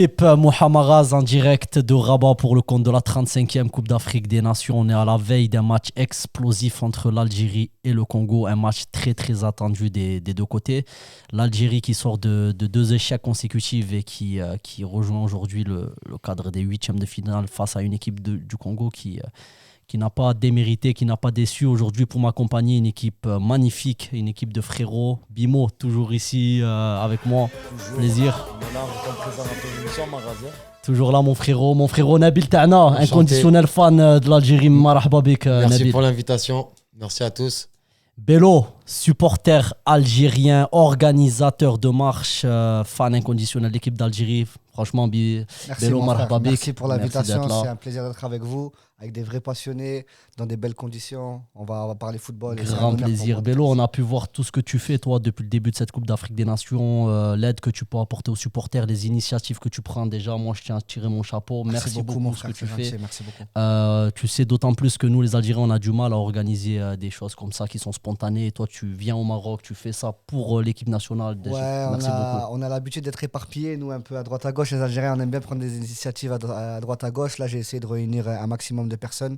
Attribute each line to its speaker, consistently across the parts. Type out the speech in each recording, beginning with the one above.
Speaker 1: Mohamed Raz en direct de Rabat pour le compte de la 35e Coupe d'Afrique des Nations. On est à la veille d'un match explosif entre l'Algérie et le Congo. Un match très très attendu des deux côtés. L'Algérie qui sort de deux échecs consécutifs et qui rejoint aujourd'hui le cadre des huitièmes de finale face à une équipe du Congo qui n'a pas démérité, qui n'a pas déçu aujourd'hui pour m'accompagner. Une équipe magnifique, une équipe de frérots. Bimo, toujours ici avec moi.
Speaker 2: Toujours.
Speaker 1: Plaisir.
Speaker 2: On est là, on est présent dans ton émission, Marazia.
Speaker 1: Toujours là, mon frérot Nabil Ta'na, inconditionnel fan de l'Algérie. Marhaba bik,
Speaker 3: Merci
Speaker 1: Nabil.
Speaker 3: pour l'invitation. Merci à tous.
Speaker 1: Bello, supporter algérien, organisateur de marche, fan inconditionnel de l'équipe d'Algérie. Franchement,
Speaker 4: Merci,
Speaker 1: Bello,
Speaker 4: mon frère.
Speaker 1: marhaba bik.
Speaker 4: Merci pour l'invitation.
Speaker 1: Merci d'être là.
Speaker 4: C'est un plaisir d'être avec vous, avec des vrais passionnés, dans des belles conditions. On va parler football. et c'est un
Speaker 1: Grand
Speaker 4: honneur
Speaker 1: plaisir.
Speaker 4: pour moi.
Speaker 1: Bello, on a pu voir tout ce que tu fais, toi, depuis le début de cette Coupe d'Afrique des Nations, l'aide que tu peux apporter aux supporters, les initiatives que tu prends. Déjà, moi, je tiens à tirer mon chapeau. Merci beaucoup
Speaker 4: mon
Speaker 1: pour ce
Speaker 4: frère.
Speaker 1: que tu
Speaker 4: c'est
Speaker 1: fais.
Speaker 4: gentil, merci beaucoup.
Speaker 1: Tu sais d'autant plus que nous, les Algériens, on a du mal à organiser des choses comme ça qui sont spontanées. Et toi, tu viens au Maroc, tu fais ça pour l'équipe nationale.
Speaker 4: Ouais,
Speaker 1: Merci beaucoup.
Speaker 4: on a l'habitude d'être éparpillés, nous, un peu à droite à gauche. Les Algériens, on aime bien prendre des initiatives à droite à gauche. Là, j'ai essayé de réunir un maximum de personnes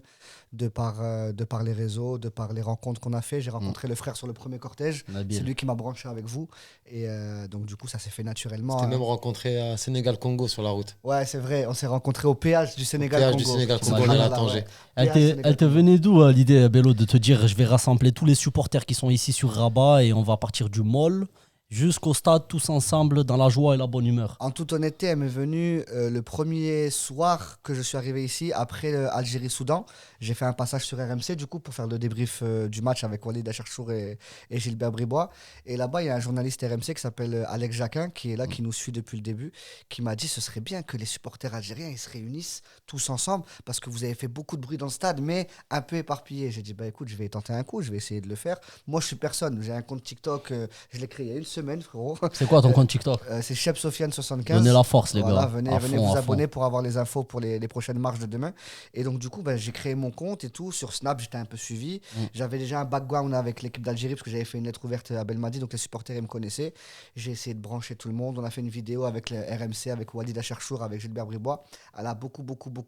Speaker 4: de par les réseaux, de par les rencontres qu'on a fait. J'ai rencontré le frère sur le premier cortège.
Speaker 1: Nabil.
Speaker 4: C'est lui qui m'a branché avec vous. Et donc, du coup, ça s'est fait naturellement.
Speaker 3: T'es même rencontré à Sénégal-Congo sur la route.
Speaker 4: Ouais, c'est vrai. On s'est rencontrés au péage du Sénégal.
Speaker 3: Péage du Sénégal-Congo, on est à Tanger.
Speaker 1: Elle te venait d'où l'idée, Bello, de te dire je vais rassembler tous les supporters qui sont ici sur Rabat et on va partir du mall jusqu'au stade tous ensemble dans la joie et la bonne humeur?
Speaker 4: En toute honnêteté, elle m'est venue le premier soir que je suis arrivé ici, après Algérie-Soudan. J'ai fait un passage sur RMC, du coup, pour faire le débrief du match avec Walid Acharchour et Gilbert Bribois. Et là-bas, il y a un journaliste RMC qui s'appelle Alex Jacquin, qui est là, qui nous suit depuis le début, qui m'a dit ce serait bien que les supporters algériens ils se réunissent tous ensemble, parce que vous avez fait beaucoup de bruit dans le stade, mais un peu éparpillé. J'ai dit, bah écoute, je vais tenter un coup, je vais essayer de le faire. Moi, je suis personne. J'ai un compte TikTok, je l'ai créé il y a une semaine, frérot.
Speaker 1: C'est quoi ton compte TikTok?
Speaker 4: C'est Cheb Sofiane75.
Speaker 1: Donnez la force, les
Speaker 4: Voilà,
Speaker 1: gars.
Speaker 4: venez
Speaker 1: À
Speaker 4: vous
Speaker 1: fond.
Speaker 4: abonner pour avoir les infos pour les prochaines marches de demain. Et donc, du coup, j'ai créé mon compte et tout. Sur Snap, j'étais un peu suivi. J'avais déjà un background avec l'équipe d'Algérie parce que j'avais fait une lettre ouverte à Belmadi, donc les supporters, ils me connaissaient. J'ai essayé de brancher tout le monde. On a fait une vidéo avec le RMC, avec Walid Acharchour, avec Gilbert Bribois. Elle a beaucoup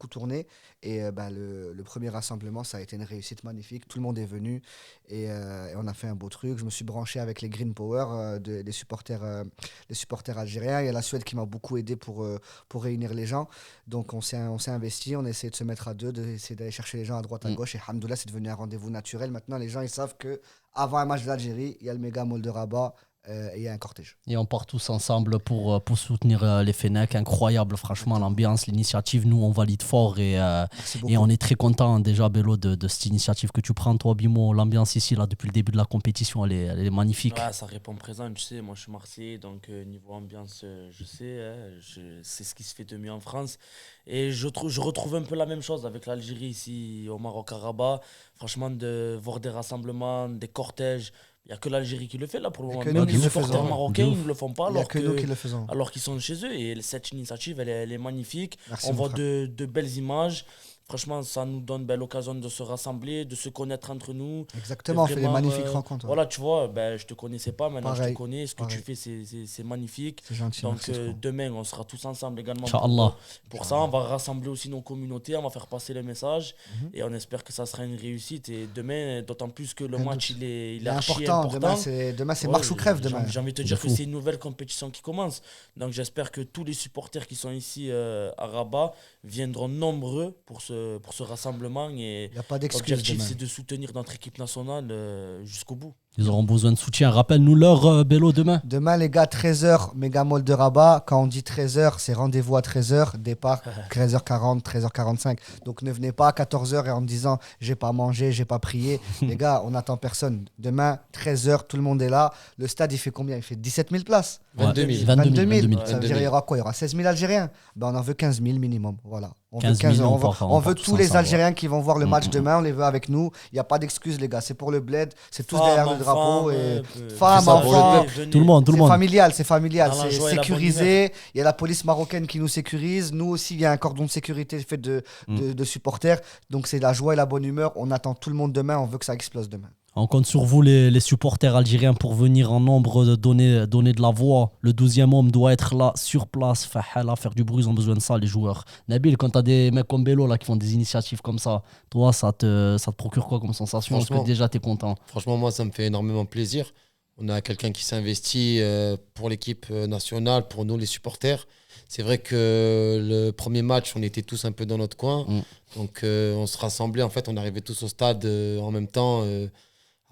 Speaker 4: tourné. Et le premier rassemblement, ça a été une réussite magnifique. Tout le monde est venu et on a fait un beau truc. Je me suis branché avec les Green Power des supporters. Les supporters algériens. Il y a la Suède qui m'a beaucoup aidé pour réunir les gens. Donc on s'est investi, on a essayé de se mettre à deux, d'essayer d'aller chercher les gens à droite à gauche. Et alhamdoulilah, c'est devenu un rendez-vous naturel. Maintenant, les gens ils savent qu'avant un match de l'Algérie, il y a le méga mall de Rabat et il y a un cortège.
Speaker 1: Et on part tous ensemble pour soutenir les Fennecs. Incroyable, franchement, l'ambiance, l'initiative. Nous, on valide fort et on est très content déjà, Bello, de cette initiative que tu prends. Toi, Bimo, l'ambiance ici, là, depuis le début de la compétition, elle est magnifique.
Speaker 2: Ouais, ça répond présent, tu sais. Moi, je suis Marseillais, donc niveau ambiance, je sais. C'est ce qui se fait de mieux en France. Et je retrouve un peu la même chose avec l'Algérie ici au Maroc à Rabat. Franchement, de voir des rassemblements, des cortèges. Il n'y a que l'Algérie qui le fait là pour le moment. Même les supporters marocains, ils ne le font pas alors qu'ils sont chez eux. Et cette initiative, elle est magnifique.
Speaker 4: Merci,
Speaker 2: on
Speaker 4: mon
Speaker 2: voit
Speaker 4: frère.
Speaker 2: de belles images. Franchement, ça nous donne l'occasion de se rassembler, de se connaître entre nous.
Speaker 4: Exactement, on fait des
Speaker 2: Vraiment,
Speaker 4: magnifiques rencontres.
Speaker 2: Voilà, tu vois, je te connaissais pas, maintenant je
Speaker 4: Pareil,
Speaker 2: te connais. Ce que
Speaker 4: pareil.
Speaker 2: tu fais, c'est magnifique.
Speaker 4: C'est gentil.
Speaker 2: Donc
Speaker 4: merci, frérot.
Speaker 2: demain, on sera tous ensemble également
Speaker 1: Inch'Allah.
Speaker 2: pour ça. On va rassembler aussi nos communautés, on va faire passer le message et on espère que ça sera une réussite. Et demain, d'autant plus que le
Speaker 4: Rien
Speaker 2: match,
Speaker 4: doute.
Speaker 2: il est archi
Speaker 4: important.
Speaker 2: important.
Speaker 4: Demain, c'est
Speaker 2: Ouais,
Speaker 4: marche ou crève demain.
Speaker 2: J'ai envie de te dire que c'est une nouvelle compétition qui commence. Donc j'espère que tous les supporters qui sont ici à Rabat viendront nombreux pour ce rassemblement. Et
Speaker 4: Il n'y a pas d'excuse
Speaker 2: l'objectif,
Speaker 4: demain.
Speaker 2: c'est de soutenir notre équipe nationale jusqu'au bout.
Speaker 1: Ils auront besoin de soutien. Rappelle-nous l'heure, Bello, demain.
Speaker 4: Demain, les gars, 13h, méga mall de Rabat. Quand on dit 13h, c'est rendez-vous à 13h, départ 13h40, 13h45. Donc ne venez pas à 14h et en me disant j'ai pas mangé, j'ai pas prié. Les gars, on n'attend personne. Demain, 13h, tout le monde est là. Le stade, il fait combien? Il fait 17 000 places.
Speaker 3: 22 000.
Speaker 1: 22 000.
Speaker 4: Ça veut dire il y aura quoi? Il y aura 16 000 Algériens. Ben, on en veut 15 000 minimum. Voilà. On
Speaker 1: 15
Speaker 4: veut
Speaker 1: 000,
Speaker 4: on veut
Speaker 1: tous
Speaker 4: tous les
Speaker 1: ensemble,
Speaker 4: Algériens qui vont voir le match demain. On les veut avec nous. Il n'y a pas d'excuses, les gars. C'est pour le bled. C'est tous derrière le drapeau. Femmes,
Speaker 3: ça pour le
Speaker 4: enfants.
Speaker 3: peuple.
Speaker 1: Tout le monde.
Speaker 4: C'est familial, c'est familial,
Speaker 2: Dans la
Speaker 4: c'est
Speaker 2: joie et la bonne
Speaker 4: sécurisé. Il y a la police marocaine qui nous sécurise. Nous aussi, il y a un cordon de sécurité fait de supporters. Donc c'est la joie et la bonne humeur. On attend tout le monde demain. On veut que ça explose demain.
Speaker 1: On compte sur vous, les supporters algériens, pour venir en nombre, de donner de la voix. Le 12e homme doit être là, sur place, faire du bruit. Ils ont besoin de ça, les joueurs. Nabil, quand tu as des mecs comme Bello là, qui font des initiatives comme ça, toi, ça te procure quoi comme sensation? Est-ce que déjà, tu es content?
Speaker 3: Franchement, moi, ça me fait énormément plaisir. On a quelqu'un qui s'investit pour l'équipe nationale, pour nous, les supporters. C'est vrai que le premier match, on était tous un peu dans notre coin. Donc, on se rassemblait. En fait, on arrivait tous au stade en même temps,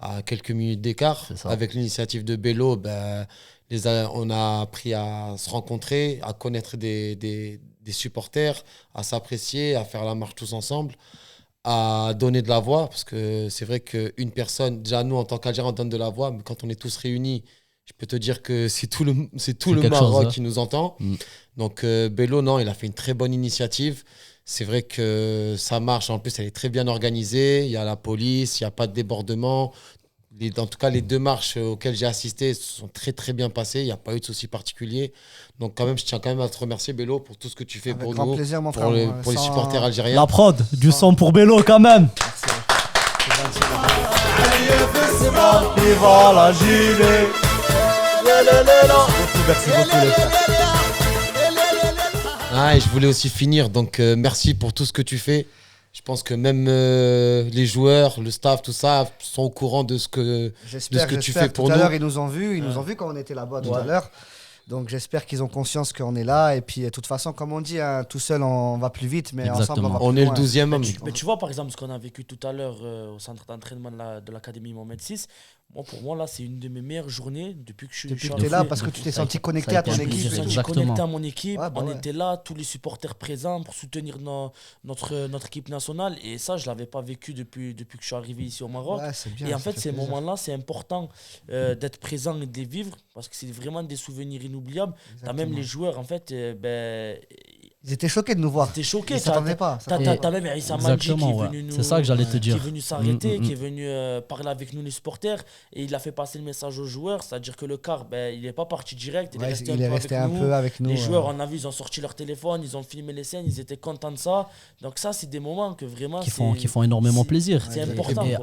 Speaker 3: à quelques minutes d'écart. Avec l'initiative de Bello, on a appris à se rencontrer, à connaître des supporters, à s'apprécier, à faire la marche tous ensemble, à donner de la voix. Parce que c'est vrai qu'une personne, déjà nous, en tant qu'Algériens, on donne de la voix. Mais quand on est tous réunis, je peux te dire que c'est tout le Maroc qui nous entend. Donc, Bello, non, il a fait une très bonne initiative. C'est vrai que ça marche. En plus, elle est très bien organisée. Il y a la police, il n'y a pas de débordement. En tout cas, les 2 marches auxquelles j'ai assisté se sont très, très bien passées. Il n'y a pas eu de soucis particuliers. Donc, quand même, je tiens quand même à te remercier, Bello, pour tout ce que tu fais pour nous,
Speaker 4: plaisir, mon
Speaker 3: pour
Speaker 4: frère,
Speaker 3: les supporters algériens.
Speaker 1: La prod, du son pour Bello quand même.
Speaker 2: Viva la gilet.
Speaker 4: Merci beaucoup, les frères.
Speaker 3: Et je voulais aussi finir, donc merci pour tout ce que tu fais. Je pense que même les joueurs, le staff, tout ça, sont au courant de ce que tu fais pour nous.
Speaker 4: Tout à l'heure, ils nous ont vus quand on était là-bas tout à l'heure. Donc j'espère qu'ils ont conscience qu'on est là. Et puis de toute façon, comme on dit, tout seul on va plus vite, mais ensemble on va plus
Speaker 3: On est
Speaker 4: loin.
Speaker 3: le 12e homme.
Speaker 2: Mais tu vois, par exemple, ce qu'on a vécu tout à l'heure au centre d'entraînement de l'Académie Mohamed VI. Pour moi, là, c'est une de mes meilleures journées depuis que je suis
Speaker 4: tu es là, parce que tu t'es senti connecté à ton équipe.
Speaker 2: Je me suis senti connecté à mon équipe.
Speaker 4: Ouais,
Speaker 2: on était là, tous les supporters présents pour soutenir notre équipe nationale. Et ça, je ne l'avais pas vécu depuis que je suis arrivé ici au Maroc.
Speaker 4: Ouais, c'est bien,
Speaker 2: et en
Speaker 4: ça
Speaker 2: fait, ces
Speaker 4: plaisir.
Speaker 2: moments-là, c'est important d'être présent et de les vivre parce que c'est vraiment des souvenirs inoubliables. Tu as même les joueurs, en fait,
Speaker 4: ils étaient choqués de nous voir.
Speaker 2: T'es choqué,
Speaker 4: ils s'attendaient pas.
Speaker 2: T'as même Issa Manji qui est venu
Speaker 1: C'est ça que j'allais te dire.
Speaker 2: qui est venu s'arrêter, qui est venu parler avec nous les supporters et il a fait passer le message aux joueurs, c'est-à-dire que le quart, il n'est pas parti direct, il est resté un peu avec nous. Les joueurs, on a vu, ils ont sorti leur téléphone, ils ont filmé les scènes, ils étaient contents de ça. Donc ça, c'est des moments que vraiment
Speaker 1: qui font énormément plaisir.
Speaker 2: C'est important.
Speaker 1: Et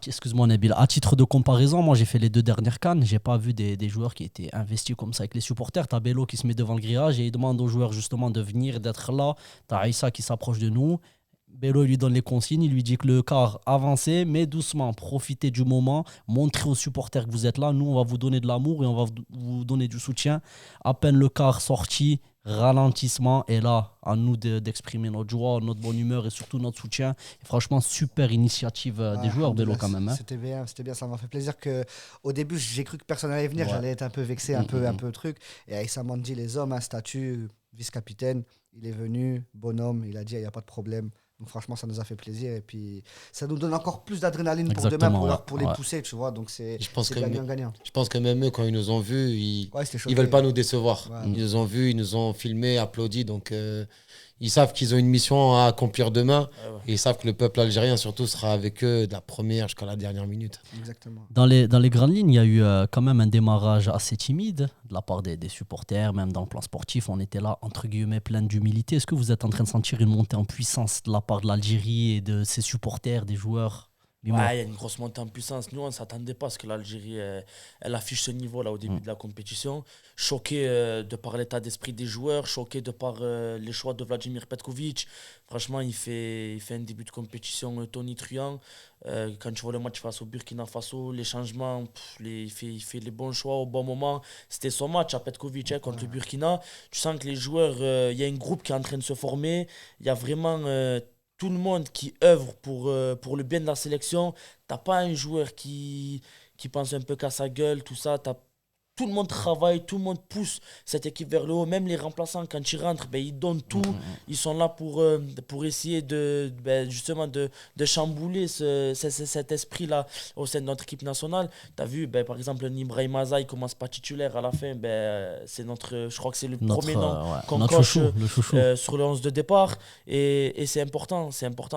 Speaker 1: excuse-moi Nabil, à titre de comparaison, moi j'ai fait les 2 dernières CAN, j'ai pas vu des joueurs qui étaient investis comme ça avec les supporters. T'as Bello qui se met devant le grillage et il demande aux joueurs justement de venir, d'être là. T'as Issa qui s'approche de nous. Bello lui donne les consignes, il lui dit que le quart avancez, mais doucement, profitez du moment, montrez aux supporters que vous êtes là. Nous, on va vous donner de l'amour et on va vous donner du soutien. À peine le quart sorti, ralentissement, et là, à nous d'exprimer notre joie, notre bonne humeur et surtout notre soutien. Et franchement, super initiative des joueurs, Bello, quand même.
Speaker 4: C'était bien, ça m'a fait plaisir qu'au début, j'ai cru que personne n'allait venir, j'allais être un peu vexé, un peu truc. Et Aïssa Mandi, les hommes, un statut, vice-capitaine, il est venu, bonhomme, il a dit, il n'y a pas de problème. Donc franchement, ça nous a fait plaisir et puis ça nous donne encore plus d'adrénaline pour demain, pour les pousser, tu vois. Donc c'est gagnant-gagnant.
Speaker 3: Je pense que même eux, quand ils nous ont vus, ils veulent pas nous décevoir. Ouais. Ils nous ont vus, ils nous ont filmé, applaudi. Donc ils savent qu'ils ont une mission à accomplir demain. Et ils savent que le peuple algérien surtout sera avec eux de la première jusqu'à la dernière minute.
Speaker 4: Exactement.
Speaker 1: Dans les grandes lignes, il y a eu quand même un démarrage assez timide de la part des supporters, même dans le plan sportif. On était là, entre guillemets, plein d'humilité. Est-ce que vous êtes en train de sentir une montée en puissance de la part de l'Algérie et de ses supporters, des joueurs?
Speaker 2: Il y a une grosse montée en puissance. Nous, on ne s'attendait pas à ce que l'Algérie elle affiche ce niveau-là au début de la compétition. Choqué de par l'état d'esprit des joueurs, choqué de par les choix de Vladimir Petkovic. Franchement, il fait un début de compétition tonitruant. Quand tu vois le match face au Burkina Faso, les changements, il fait les bons choix au bon moment. C'était son match à Petkovic contre le Burkina. Tu sens que les joueurs, il y a un groupe qui est en train de se former. Il y a vraiment tout le monde qui œuvre pour le bien de la sélection. T'as pas un joueur qui pense un peu qu'à sa gueule, tout ça. Tout le monde travaille, tout le monde pousse cette équipe vers le haut. Même les remplaçants, quand ils rentrent, ils donnent tout. Ils sont là pour essayer justement de chambouler cet esprit-là au sein de notre équipe nationale. Tu as vu, par exemple, Ibrahim Aza, il commence pas titulaire à la fin. Je crois que c'est le premier nom qu'on coche sur le 11 de départ. Et c'est important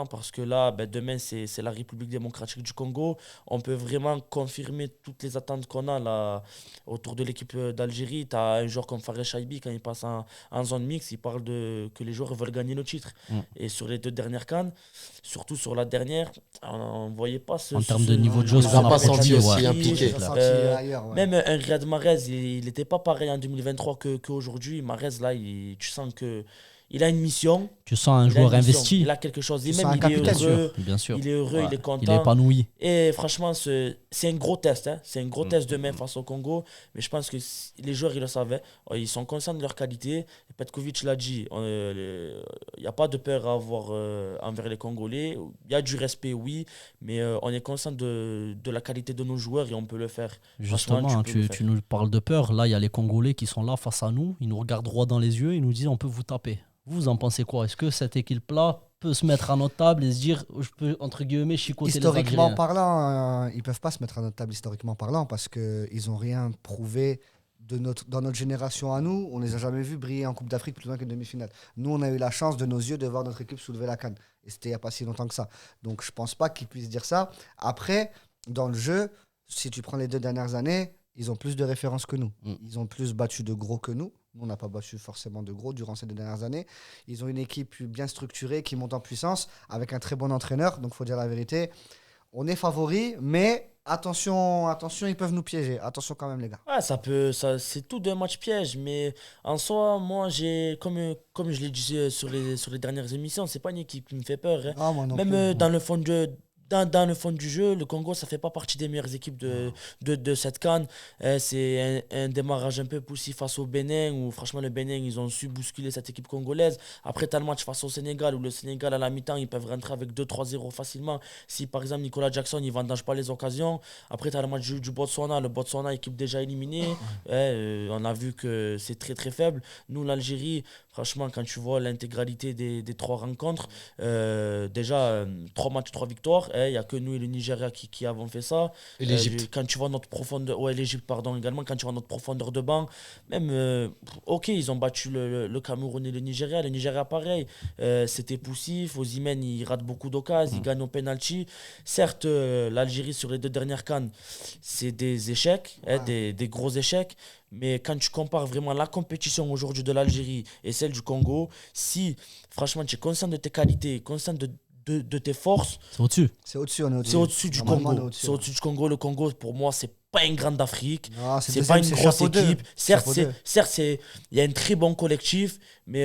Speaker 2: parce que là, demain, c'est la République démocratique du Congo. On peut vraiment confirmer toutes les attentes qu'on a là autour autour de l'équipe d'Algérie. Tu as un joueur comme Fares Chaibi, quand il passe en zone mixte, il parle que les joueurs veulent gagner le titre. Et sur les 2 dernières CAN, surtout sur la dernière, on ne voyait pas ce.
Speaker 1: En termes de niveau de jeu,
Speaker 3: on les a pas sentis aussi impliqués.
Speaker 2: Même un Riyad Mahrez, il n'était pas pareil en 2023 qu'aujourd'hui. Mahrez, là, tu sens que. Il a une mission.
Speaker 1: Tu sens un joueur investi.
Speaker 2: Il a quelque chose. Il est
Speaker 1: Bien
Speaker 2: heureux,
Speaker 1: sûr.
Speaker 2: il est content.
Speaker 1: Il est épanoui.
Speaker 2: Et franchement, c'est un gros test. Hein. C'est un gros test demain face au Congo. Mais je pense que les joueurs, ils le savaient. Ils sont conscients de leur qualité. Petkovic l'a dit. Il n'y a pas de peur à avoir envers les Congolais. Il y a du respect, oui. Mais on est conscient de la qualité de nos joueurs et on peut le faire.
Speaker 1: Justement, tu nous parles de peur. Là, il y a les Congolais qui sont là face à nous. Ils nous regardent droit dans les yeux. Ils nous disent on peut vous taper. Vous en pensez quoi? Est-ce que cette équipe-là peut se mettre à notre table et se dire, je peux, entre guillemets, chicoter les Algériens?
Speaker 4: Historiquement parlant, ils ne peuvent pas se mettre à notre table historiquement parlant parce qu'ils n'ont rien prouvé dans notre génération à nous. On ne les a jamais vus briller en Coupe d'Afrique plus loin qu'une demi-finale. Nous, on a eu la chance de nos yeux de voir notre équipe soulever la CAN. Et c'était il n'y a pas si longtemps que ça. Donc, je ne pense pas qu'ils puissent dire ça. Après, dans le jeu, si tu prends les 2 dernières années, ils ont plus de références que nous. Ils ont plus battu de gros que nous. Nous, on n'a pas battu forcément de gros durant ces 2 dernières années. Ils ont une équipe bien structurée qui monte en puissance avec un très bon entraîneur. Donc, il faut dire la vérité. On est favoris, mais attention, ils peuvent nous piéger. Attention quand même, les gars.
Speaker 2: Ouais, c'est tout d'un match piège. Mais en soi, moi, comme je l'ai dit sur les dernières émissions, c'est pas une équipe qui me fait peur. Hein.
Speaker 4: Ah, moi non
Speaker 2: Même
Speaker 4: plus.
Speaker 2: dans le fond de dans le fond du jeu, le Congo, ça fait pas partie des meilleures équipes de cette CAN. C'est un démarrage un peu poussif face au Bénin, où franchement, le Bénin, ils ont su bousculer cette équipe congolaise. Après, tu as le match face au Sénégal, où le Sénégal, à la mi-temps, ils peuvent rentrer avec 2-3-0 facilement. Si par exemple, Nicolas Jackson, il ne vendange pas les occasions. Après, tu as le match du Botswana. Le Botswana, équipe déjà éliminée. On a vu que c'est très très faible. Nous, l'Algérie, franchement, quand tu vois l'intégralité des 3 rencontres, déjà 3 matchs, 3 victoires. Il n'y a que nous et le Nigeria qui avons fait ça.
Speaker 3: Et l'Égypte.
Speaker 2: Quand tu vois notre profondeur, l'Égypte, pardon, également, quand tu vois notre profondeur de banc, même, ok, ils ont battu le Cameroun et le Nigeria. Le Nigeria, pareil, c'était poussif. Osimhen, il rate beaucoup d'occasions, il gagne au penalty. Certes, l'Algérie, sur les 2 dernières CAN, c'est des échecs, des gros échecs. Mais quand tu compares vraiment la compétition aujourd'hui de l'Algérie et celle du Congo, si franchement tu es conscient de tes qualités, conscient de tes forces,
Speaker 1: c'est au-dessus.
Speaker 4: C'est au-dessus, on est au-dessus.
Speaker 2: C'est au-dessus du Congo. C'est au-dessus du Congo. Le Congo, pour moi, c'est pas une grande d'Afrique.
Speaker 4: Non,
Speaker 2: c'est pas une grosse équipe. Certes, il y a un très bon collectif, mais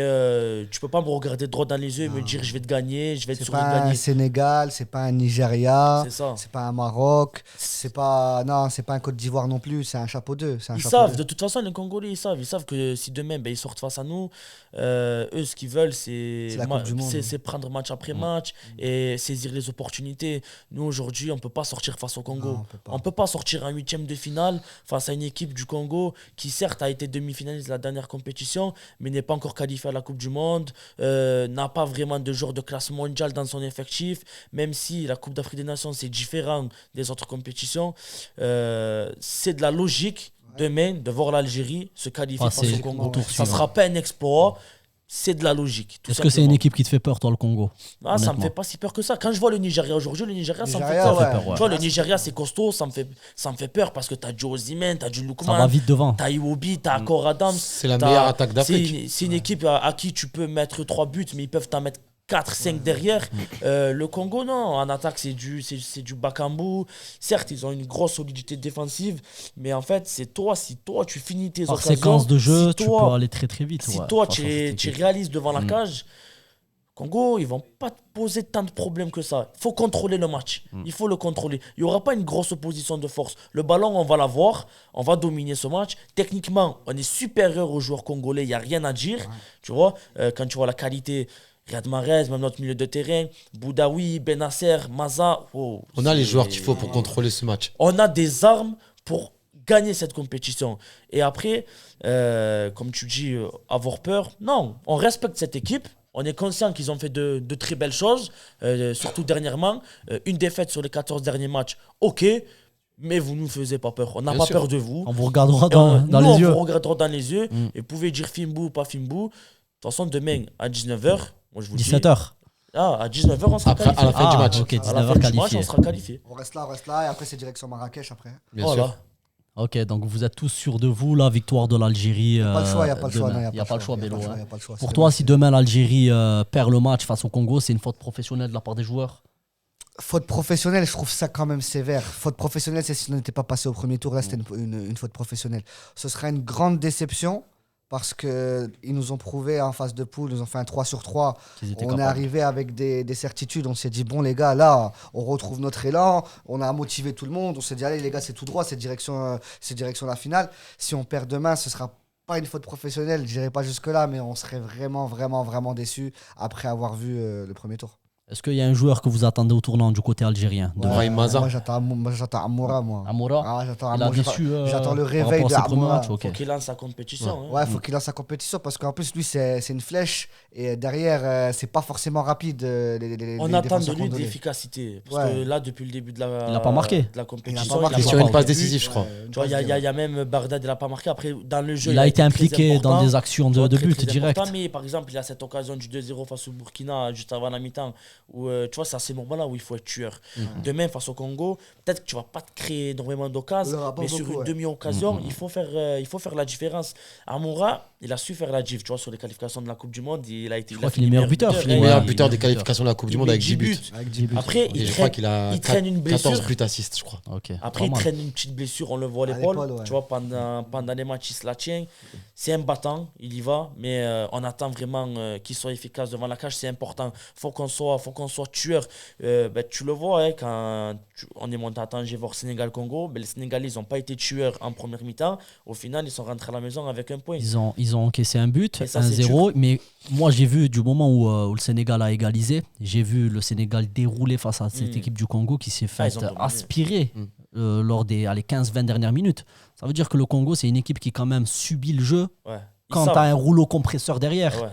Speaker 2: tu peux pas me regarder droit dans les yeux et me dire je vais te gagner, je vais te
Speaker 4: C'est
Speaker 2: sourire
Speaker 4: pas un
Speaker 2: gagner.
Speaker 4: Sénégal, c'est pas un Nigeria,
Speaker 2: C'est ça.
Speaker 4: c'est pas un Maroc, c'est pas un Côte d'Ivoire non plus, c'est un chapeau 2.
Speaker 2: Ils savent, de toute façon, les Congolais, ils savent que si demain ils sortent face à nous, eux, ce qu'ils veulent, c'est prendre match après match et saisir les opportunités. Nous, aujourd'hui, on peut pas sortir face au Congo.
Speaker 4: Non,
Speaker 2: on peut pas sortir en 8e de finale face à une équipe du Congo qui, certes, a été demi-finaliste de la dernière compétition, mais n'est pas encore qualifiée à la Coupe du Monde, n'a pas vraiment de joueur de classe mondiale dans son effectif, même si la Coupe d'Afrique des Nations, c'est différent des autres compétitions. C'est de la logique demain de voir l'Algérie se qualifier face au Congo. Ça ne sera pas un exploit, c'est de la logique.
Speaker 1: Est-ce que c'est une équipe qui te fait peur, toi, le Congo?
Speaker 2: Ça me fait pas si peur que ça. Quand je vois le Nigeria aujourd'hui, le Nigeria, ça me fait
Speaker 4: Nigeria,
Speaker 2: peur.
Speaker 1: ouais.
Speaker 2: Tu vois, le Nigeria, c'est costaud, ça me fait peur parce que tu as du Osimhen, tu as du
Speaker 1: Ça
Speaker 2: Lookman,
Speaker 1: va vite devant.
Speaker 2: tu as Iwobi, tu as Akor Adams.
Speaker 3: C'est la meilleure attaque d'Afrique.
Speaker 2: C'est une équipe à qui tu peux mettre 3 buts, mais ils peuvent t'en mettre 4-5 derrière. Le Congo, non. En attaque, c'est du Bakambu. Certes, ils ont une grosse solidité défensive, mais en fait, c'est toi, si toi, tu finis tes
Speaker 1: Par
Speaker 2: occasions,
Speaker 1: séquence de jeu,
Speaker 2: si
Speaker 1: tu
Speaker 2: toi,
Speaker 1: peux aller très très vite.
Speaker 2: si
Speaker 1: ouais,
Speaker 2: toi,
Speaker 1: face à
Speaker 2: tu
Speaker 1: cette équipe.
Speaker 2: réalises devant la cage, Congo, ils vont pas te poser tant de problèmes que ça. Il faut contrôler le match. Il faut le contrôler. Il n'y aura pas une grosse opposition de force. Le ballon, on va l'avoir. On va dominer ce match. Techniquement, on est supérieur aux joueurs congolais. Il n'y a rien à dire. Tu vois, quand tu vois la qualité, Riyad Mahrez, même notre milieu de terrain, Boudaoui, Benasser, Maza.
Speaker 3: On a les joueurs qu'il faut pour contrôler ce match.
Speaker 2: On a des armes pour gagner cette compétition. Et après, comme tu dis, avoir peur. Non, on respecte cette équipe. On est conscient qu'ils ont fait de très belles choses, surtout dernièrement. Une défaite sur les 14 derniers matchs, ok, mais vous ne nous faisiez pas peur. On n'a pas peur de vous.
Speaker 1: On vous regardera dans les yeux.
Speaker 2: On vous regardera dans les yeux. Et vous pouvez dire Fimbu ou pas Fimbu. De toute façon, demain, à 19h, moi je vous
Speaker 1: 17h.
Speaker 2: à 19h, on sera qualifié.
Speaker 3: À la fin du match.
Speaker 1: Ok,
Speaker 2: À la
Speaker 1: 19h
Speaker 2: fin du match,
Speaker 1: qualifié.
Speaker 2: on sera qualifié.
Speaker 4: On reste là, et après c'est direction Marrakech après.
Speaker 3: Bien sûr.
Speaker 1: Ok, donc vous êtes tous sûrs de vous, la victoire de l'Algérie.
Speaker 4: Pas le choix, il n'y a pas le choix.
Speaker 1: Il n'y a pas le choix, Bello.
Speaker 4: Y
Speaker 1: hein.
Speaker 4: a pas le choix.
Speaker 1: Pour
Speaker 4: C'est
Speaker 1: toi,
Speaker 4: dommage.
Speaker 1: si demain l'Algérie perd le match face au Congo, c'est une faute professionnelle de la part des joueurs?
Speaker 4: Faute professionnelle, je trouve ça quand même sévère. Faute professionnelle, c'est si on n'était pas passé au premier tour. Là, c'était une faute professionnelle. Ce sera une grande déception parce qu'ils nous ont prouvé en phase de poule, ils nous ont fait un 3 sur 3.
Speaker 1: Qu'ils étaient
Speaker 4: On est
Speaker 1: capables.
Speaker 4: arrivé avec des certitudes. On s'est dit, bon, les gars, là, on retrouve notre élan. On a motivé tout le monde. On s'est dit, allez, les gars, c'est tout droit, c'est direction la finale. Si on perd demain, ce sera pas une faute professionnelle. Je dirais pas jusque-là, mais on serait vraiment, vraiment, vraiment déçus après avoir vu le premier tour.
Speaker 1: Est-ce qu'il y a un joueur que vous attendez au tournant du côté algérien?
Speaker 3: Ouais. Brahim Maza.
Speaker 4: Moi, j'attends Amoura, moi.
Speaker 1: Amoura?
Speaker 4: Ah, j'attends
Speaker 1: Il a
Speaker 4: Amoura.
Speaker 1: déçu
Speaker 4: J'attends le
Speaker 1: par
Speaker 4: réveil
Speaker 1: rapport
Speaker 4: de
Speaker 1: à ses premiers
Speaker 4: Amoura.
Speaker 1: matchs, ok.
Speaker 2: Faut qu'il lance sa compétition. hein.
Speaker 4: Ouais, faut qu'il lance sa compétition parce qu'en plus, lui, c'est une flèche et derrière, c'est pas forcément rapide.
Speaker 2: On
Speaker 4: les
Speaker 2: attend de
Speaker 4: défenseurs
Speaker 2: lui de
Speaker 4: congolais.
Speaker 2: l'efficacité. Parce
Speaker 4: Ouais.
Speaker 2: que là, depuis le début de la,
Speaker 1: Il a pas marqué.
Speaker 2: de la compétition,
Speaker 4: marqué.
Speaker 3: Et
Speaker 1: pas
Speaker 3: sur une
Speaker 1: marqué.
Speaker 3: passe décisive, je crois.
Speaker 2: Tu vois, il y a même Bardad, il n'a pas marqué. Après, dans le jeu,
Speaker 1: Il a été
Speaker 2: très
Speaker 1: impliqué dans
Speaker 2: important.
Speaker 1: des actions
Speaker 2: Tu vois,
Speaker 1: de
Speaker 2: très,
Speaker 1: but
Speaker 2: très
Speaker 1: direct.
Speaker 2: important, mais par exemple, il a cette occasion du 2-0 face au Burkina juste avant la mi-temps. Où, tu vois, c'est à ces moments-là où il faut être tueur. Demain, face au Congo, peut-être que tu ne vas pas te créer énormément
Speaker 4: Il
Speaker 2: d'occasions,
Speaker 4: aura pas
Speaker 2: mais sur
Speaker 4: beaucoup,
Speaker 2: une
Speaker 4: ouais.
Speaker 2: demi-occasion, il faut faire la différence. Amoura, il a su faire la diff. Tu vois, sur les qualifications de la Coupe du Monde, il a été.
Speaker 1: Je crois qu'il est meilleur buteur.
Speaker 3: Il est
Speaker 2: ouais.
Speaker 3: meilleur
Speaker 1: Ouais,
Speaker 3: buteur
Speaker 1: il est
Speaker 3: des
Speaker 1: buteur.
Speaker 3: qualifications de la Coupe du Monde avec 10 buts.
Speaker 4: Avec 10 buts.
Speaker 2: Après,
Speaker 3: Et
Speaker 2: il
Speaker 3: je crois
Speaker 2: traîne,
Speaker 3: qu'il a
Speaker 2: il traîne une
Speaker 3: 14
Speaker 2: blessure.
Speaker 3: buts assists, je crois.
Speaker 1: Ok,
Speaker 2: Après, il
Speaker 1: pas mal.
Speaker 2: traîne une petite blessure, on le voit à
Speaker 4: À
Speaker 2: l'épaule.
Speaker 4: l'épaule, ouais.
Speaker 2: Tu vois, pendant les matchs, il se la tient. C'est un battant, il y va, mais on attend vraiment qu'il soit efficace devant la cage, c'est important. Faut qu'on soit tueur. Tu le vois, hein, quand on est monté à Tanger voir Sénégal-Congo, les Sénégalais, ils n'ont pas été tueurs en première mi-temps. Au final, ils sont rentrés à la maison avec un point.
Speaker 1: Ils ont encaissé un but,
Speaker 2: Et ça, c'est
Speaker 1: 1-0. Mais moi, j'ai vu du moment où le Sénégal a égalisé, j'ai vu le Sénégal dérouler face à cette équipe du Congo qui s'est fait
Speaker 2: ils ont dominé.
Speaker 1: aspirer lors des 15-20 dernières minutes. Ça veut dire que le Congo, c'est une équipe qui quand même subit le jeu
Speaker 2: Ouais. Ils
Speaker 1: quand
Speaker 2: savent.
Speaker 1: tu as un rouleau compresseur derrière.
Speaker 2: Ouais.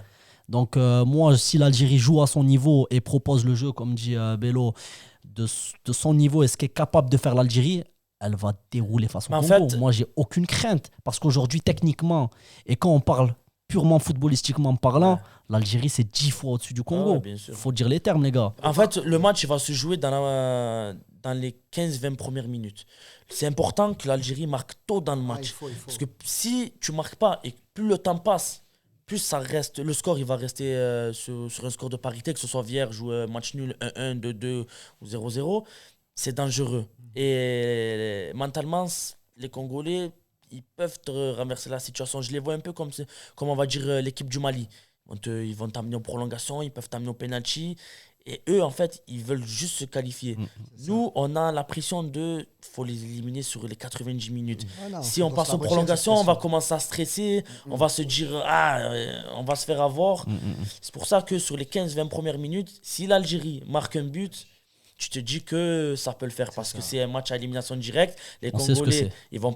Speaker 1: Donc moi, si l'Algérie joue à son niveau et propose le jeu, comme dit Bello, de son niveau et ce qu'est capable de faire l'Algérie, elle va dérouler face au
Speaker 2: Mais en
Speaker 1: Congo.
Speaker 2: fait-
Speaker 1: Moi, j'ai aucune crainte. Parce qu'aujourd'hui, techniquement, et quand on parle purement footballistiquement parlant,
Speaker 2: Ouais.
Speaker 1: l'Algérie, c'est 10 fois au-dessus du Congo.
Speaker 2: ouais, bien sûr.
Speaker 1: Faut dire les termes, les gars.
Speaker 2: En fait, le match il va se jouer dans les 15-20 premières minutes. C'est important que l'Algérie marque tôt dans le
Speaker 4: Ah,
Speaker 2: match.
Speaker 4: il faut.
Speaker 2: Parce que si tu marques pas et plus le temps passe, plus ça reste, le score il va rester sur un score de parité, que ce soit vierge ou match nul 1-1, 2-2 ou 0-0, c'est dangereux. Et mentalement, les Congolais, ils peuvent te renverser la situation. Je les vois un peu comme on va dire l'équipe du Mali. Ils vont t'amener en prolongation, ils peuvent t'amener au penalty. Et eux, en fait, ils veulent juste se qualifier. Nous, on a la pression de faut les éliminer sur les 90 minutes.
Speaker 4: Voilà,
Speaker 2: Si
Speaker 4: faut
Speaker 2: on
Speaker 4: qu'on
Speaker 2: passe
Speaker 4: se
Speaker 2: en
Speaker 4: la
Speaker 2: prolongation,
Speaker 4: recherche,
Speaker 2: on va commencer à stresser, on va se dire on va se faire avoir. C'est pour ça que sur les 15-20 premières minutes, si l'Algérie marque un but, tu te dis que ça peut le faire parce que c'est un match à élimination directe. Les
Speaker 1: On sait ce que
Speaker 2: Congolais,
Speaker 1: c'est.
Speaker 2: ils vont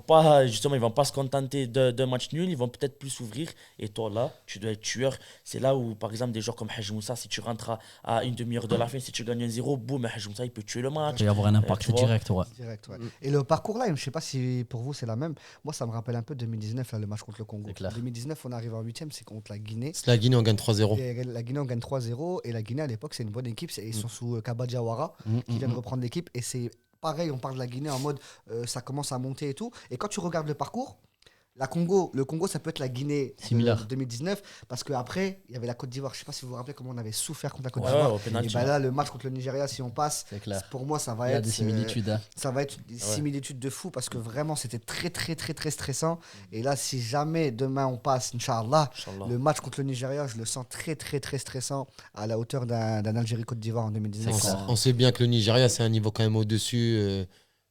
Speaker 2: pas se contenter d'un match nul, ils vont peut-être plus s'ouvrir. Et toi là, tu dois être tueur. C'est là où, par exemple, des joueurs comme Haj Moussa, si tu rentres à une demi-heure de la fin, si tu gagnes 1-0, boum, Haj Moussa, il peut tuer le
Speaker 1: Il
Speaker 2: match.
Speaker 1: peut y avoir un impact
Speaker 2: tu vois.
Speaker 1: direct. Ouais.
Speaker 4: Direct, ouais. Et le parcours là, je ne sais pas si pour vous c'est la même. Moi, ça me rappelle un peu 2019, là, le match contre le Congo.
Speaker 1: C'est clair.
Speaker 4: 2019, on arrive en 8ème, c'est contre la Guinée.
Speaker 3: C'est la Guinée, on gagne 3-0.
Speaker 4: Et la Guinée, on gagne 3-0. Et la Guinée, à l'époque, c'est une bonne équipe. Ils sont sous Kaba Diawara, qui vient de reprendre l'équipe. Et c'est pareil, on parle de la Guinée en mode ça commence à monter et tout. Et quand tu regardes le parcours, le Congo, ça peut être la Guinée
Speaker 1: Similaire.
Speaker 4: de 2019. Parce qu'après, il y avait la Côte d'Ivoire. Je ne sais pas si vous vous rappelez comment on avait souffert contre la Côte
Speaker 2: Ouais,
Speaker 4: d'Ivoire.
Speaker 2: au penalty.
Speaker 4: Et ben là, le match contre le Nigeria, si on passe,
Speaker 1: C'est clair.
Speaker 4: pour moi, ça va
Speaker 1: Il y a
Speaker 4: être
Speaker 1: des similitudes. hein.
Speaker 4: ça va être des similitudes de fou parce que vraiment c'était très très très très stressant. Et là, si jamais demain on passe, Inch'Allah,
Speaker 2: Inch'Allah.
Speaker 4: le match contre le Nigeria, je le sens très très très stressant à la hauteur d'un Algérie-Côte d'Ivoire en 2019.
Speaker 1: C'est clair.
Speaker 3: On sait bien que le Nigeria, c'est un niveau quand même au-dessus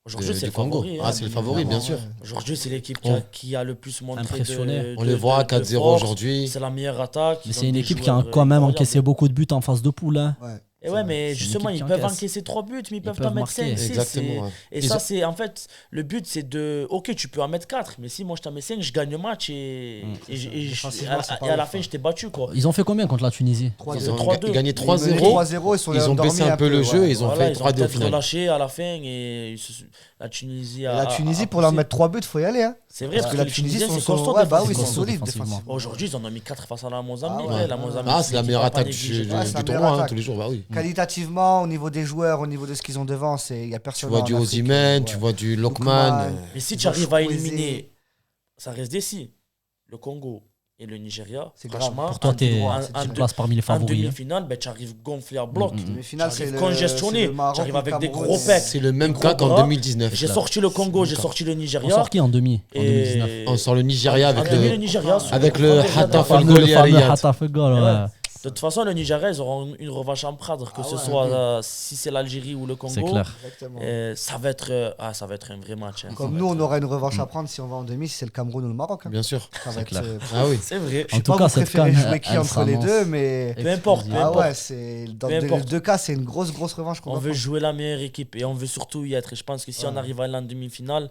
Speaker 2: Aujourd'hui, c'est
Speaker 3: du
Speaker 2: le
Speaker 3: Congo.
Speaker 2: favori.
Speaker 3: Ah, c'est le favori, bien sûr.
Speaker 2: Aujourd'hui, c'est l'équipe qui a le plus montré
Speaker 1: Impressionné.
Speaker 3: On les voit à 4-0
Speaker 2: force.
Speaker 3: aujourd'hui.
Speaker 2: C'est la meilleure attaque.
Speaker 1: Mais
Speaker 2: Ils ont
Speaker 1: c'est une
Speaker 2: des
Speaker 1: équipe qui a
Speaker 2: joueurs,
Speaker 1: quand même
Speaker 2: incroyables.
Speaker 1: encaissé beaucoup de buts en phase de poule. hein.
Speaker 4: Ouais.
Speaker 2: Et ouais, mais
Speaker 1: C'est une
Speaker 2: justement,
Speaker 1: équipe
Speaker 2: ils
Speaker 1: qui
Speaker 2: peuvent
Speaker 1: encaisse.
Speaker 2: encaisser 3 buts, mais ils peuvent
Speaker 1: peuvent
Speaker 2: t'en mettre
Speaker 1: marquer.
Speaker 2: 5.
Speaker 3: Exactement, ouais.
Speaker 2: Et
Speaker 3: Ils
Speaker 2: ça,
Speaker 3: ont-
Speaker 2: c'est en fait, le but, c'est de. Ok, tu peux en mettre 4, mais si moi je t'en mets 5, je gagne le match et
Speaker 4: Défensivement, c'est pas
Speaker 2: à la
Speaker 4: ouf,
Speaker 2: fin,
Speaker 4: hein.
Speaker 2: je t'ai battu. Quoi.
Speaker 1: Ils ont fait combien contre la Tunisie?
Speaker 3: Ils ont
Speaker 2: 3-2.
Speaker 3: gagné
Speaker 4: Ils
Speaker 3: 3-0.
Speaker 4: 3-0, ils
Speaker 3: Ils ont baissé un peu le jeu et ils ont
Speaker 2: Voilà,
Speaker 3: fait
Speaker 2: ils ont
Speaker 3: 3-2 au
Speaker 2: peut-être
Speaker 3: final.
Speaker 2: relâché à la fin et la Tunisie a.
Speaker 4: La Tunisie,
Speaker 2: a
Speaker 4: pour leur
Speaker 2: poussé.
Speaker 4: mettre 3 buts, il faut y aller. Hein.
Speaker 2: C'est vrai,
Speaker 4: Parce que la
Speaker 2: les
Speaker 4: Tunisie,
Speaker 2: Tunisiens,
Speaker 4: sont
Speaker 2: c'est costaud.
Speaker 4: ouais, bah oui,
Speaker 2: défensivement.
Speaker 4: ils sont solides
Speaker 1: défensivement.
Speaker 4: défensivement.
Speaker 2: Aujourd'hui, ils en ont mis 4 face à la Mozambique.
Speaker 3: Ah ouais.
Speaker 2: La Mozambique,
Speaker 3: Ah, c'est la
Speaker 2: l'équipe
Speaker 3: meilleure
Speaker 2: a pas
Speaker 3: attaque
Speaker 2: négligé.
Speaker 3: du
Speaker 4: Ouais, c'est la
Speaker 3: tournoi,
Speaker 4: meilleure
Speaker 3: hein,
Speaker 4: attaque.
Speaker 3: tous les jours. Bah oui.
Speaker 4: Qualitativement, au niveau des joueurs, au niveau de ce qu'ils ont devant, il n'y a
Speaker 3: Tu
Speaker 4: personne.
Speaker 3: vois
Speaker 4: en
Speaker 3: du
Speaker 4: Afrique,
Speaker 3: Osimhen, tu
Speaker 4: ouais.
Speaker 3: vois du
Speaker 4: Lookman.
Speaker 3: Lokman.
Speaker 2: Mais si tu
Speaker 4: Josh
Speaker 2: arrives à
Speaker 4: Kwesi.
Speaker 2: éliminer, ça reste des si. Le Congo et le Nigeria,
Speaker 4: C'est grave.
Speaker 2: franchement,
Speaker 1: Pour toi,
Speaker 2: un-
Speaker 1: tu
Speaker 2: un- un-
Speaker 1: te places parmi les
Speaker 2: en
Speaker 1: favoris. hein.
Speaker 2: demi-finale, ben, tu arrives gonflé à bloc.
Speaker 4: Demi-finale,
Speaker 2: J'arrive
Speaker 4: c'est le
Speaker 2: congestionné.
Speaker 4: c'est le Maroc,
Speaker 2: J'arrive
Speaker 4: le
Speaker 2: avec des
Speaker 4: Cameroun
Speaker 2: gros
Speaker 4: et-
Speaker 2: pecs.
Speaker 3: C'est le même
Speaker 2: Des
Speaker 3: cas
Speaker 2: gros
Speaker 3: qu'en
Speaker 2: bras.
Speaker 3: 2019.
Speaker 2: J'ai
Speaker 3: là.
Speaker 2: sorti le Congo, j'ai
Speaker 3: D'accord.
Speaker 2: sorti le
Speaker 1: On
Speaker 2: Nigeria.
Speaker 1: sort qui en demi en
Speaker 2: Et-
Speaker 1: 2019
Speaker 3: On sort le Nigeria avec
Speaker 2: En demi, le
Speaker 3: le.
Speaker 2: Nigeria.
Speaker 3: avec
Speaker 2: sur-
Speaker 3: le
Speaker 2: sur-
Speaker 3: Hataf
Speaker 2: sur-
Speaker 3: al Gol et à Riyad.
Speaker 1: Hataf al Gol,
Speaker 2: Ouais.
Speaker 1: ouais.
Speaker 2: De toute façon, le Nigeria, ils auront une revanche à prendre, que
Speaker 4: Ah
Speaker 2: ce
Speaker 4: ouais.
Speaker 2: soit si c'est l'Algérie ou le Congo.
Speaker 1: C'est clair.
Speaker 4: Exactement.
Speaker 2: Ça va être un vrai match. Hein. Ça
Speaker 4: Comme
Speaker 2: va
Speaker 4: nous,
Speaker 2: être-
Speaker 4: on aura une revanche à prendre si on va en demi, si c'est le Cameroun ou le Maroc. hein.
Speaker 3: Bien sûr.
Speaker 4: Ça va être,
Speaker 1: clair.
Speaker 3: Ah oui.
Speaker 2: C'est vrai.
Speaker 4: Je
Speaker 1: En
Speaker 4: sais
Speaker 1: tout
Speaker 4: pas,
Speaker 1: cas,
Speaker 4: vous
Speaker 1: cette
Speaker 4: préférez
Speaker 1: CAN,
Speaker 4: jouer qui
Speaker 1: elle
Speaker 4: entre les
Speaker 1: s'annonce
Speaker 4: deux, mais.
Speaker 2: Peu importe, peu
Speaker 4: Ah
Speaker 2: importe.
Speaker 4: ouais, dans
Speaker 2: Peu
Speaker 4: les
Speaker 2: importe.
Speaker 4: deux cas, c'est une grosse revanche qu'on
Speaker 2: On
Speaker 4: va
Speaker 2: veut
Speaker 4: prendre.
Speaker 2: jouer la meilleure équipe et on veut surtout y être. Et je pense que si on arrive à aller en demi-finale,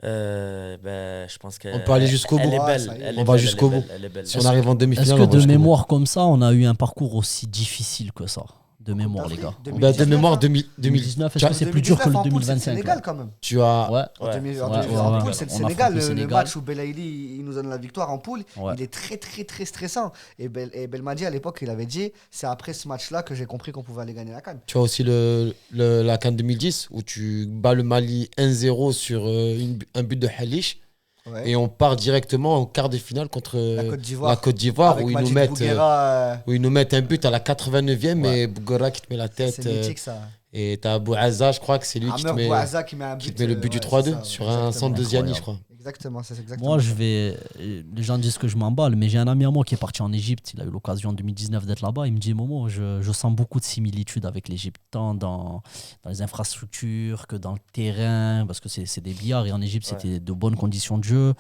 Speaker 2: je pense qu'elle
Speaker 3: On peut aller jusqu'au bout.
Speaker 2: Elle est
Speaker 4: Ouais,
Speaker 2: belle.
Speaker 4: ça y est.
Speaker 2: elle
Speaker 3: On
Speaker 2: est
Speaker 3: va
Speaker 2: belle,
Speaker 3: jusqu'au
Speaker 2: elle est
Speaker 3: bout.
Speaker 2: belle, elle est belle.
Speaker 3: Si on arrive en
Speaker 1: Est-ce
Speaker 3: demi-finale,
Speaker 1: que
Speaker 3: on va
Speaker 1: de
Speaker 3: jusqu'au bout.
Speaker 1: mémoire comme ça, on a eu un parcours aussi difficile que ça? De mémoire, les gars.
Speaker 3: Bah, de mémoire, 2019,
Speaker 1: 2019, est-ce que c'est plus dur que le 2025?
Speaker 4: Sénégal
Speaker 1: là
Speaker 4: quand même.
Speaker 3: tu as.
Speaker 1: Ouais.
Speaker 4: En demi- en
Speaker 2: Ouais,
Speaker 4: demi-
Speaker 1: ouais,
Speaker 4: en
Speaker 1: ouais.
Speaker 4: poule, c'est le
Speaker 1: On
Speaker 4: Sénégal.
Speaker 1: affronte le
Speaker 4: Le
Speaker 1: Sénégal.
Speaker 4: match où Belaïli il nous donne la victoire en poule,
Speaker 1: Ouais.
Speaker 4: il est très très très stressant. Et Belmadi à l'époque, il avait dit, c'est après ce match-là que j'ai compris qu'on pouvait aller gagner la CAN.
Speaker 3: Tu as aussi la CAN 2010 où tu bats le Mali 1-0 sur un but de Halish
Speaker 4: Ouais.
Speaker 3: et on part directement en quart de finale contre
Speaker 4: La Côte d'Ivoire.
Speaker 3: la Côte d'Ivoire
Speaker 4: Avec
Speaker 3: où
Speaker 4: Majid Bouguera,
Speaker 3: où ils nous mettent un but à la 89e et Bouguera qui te met la tête
Speaker 4: c'est mythique ça.
Speaker 3: et t'as Bouaza, je crois que c'est lui qui te
Speaker 4: Amer
Speaker 3: met,
Speaker 4: Bouaza qui met un but.
Speaker 3: qui te met le but du
Speaker 4: ouais,
Speaker 3: 3-2
Speaker 4: c'est ça,
Speaker 3: sur
Speaker 4: ouais,
Speaker 3: un
Speaker 4: exactement.
Speaker 3: centre de Ziani, je crois.
Speaker 4: Exactement, c'est exactement.
Speaker 1: Moi,
Speaker 4: ça.
Speaker 1: les gens disent que je m'emballe, mais j'ai un ami à moi qui est parti en Égypte. Il a eu l'occasion en 2019 d'être là-bas. Il me dit, Momo, je sens beaucoup de similitudes avec l'Égypte, tant dans les infrastructures que dans le terrain, parce que c'est des billards et en Égypte, c'était de bonnes conditions de jeu,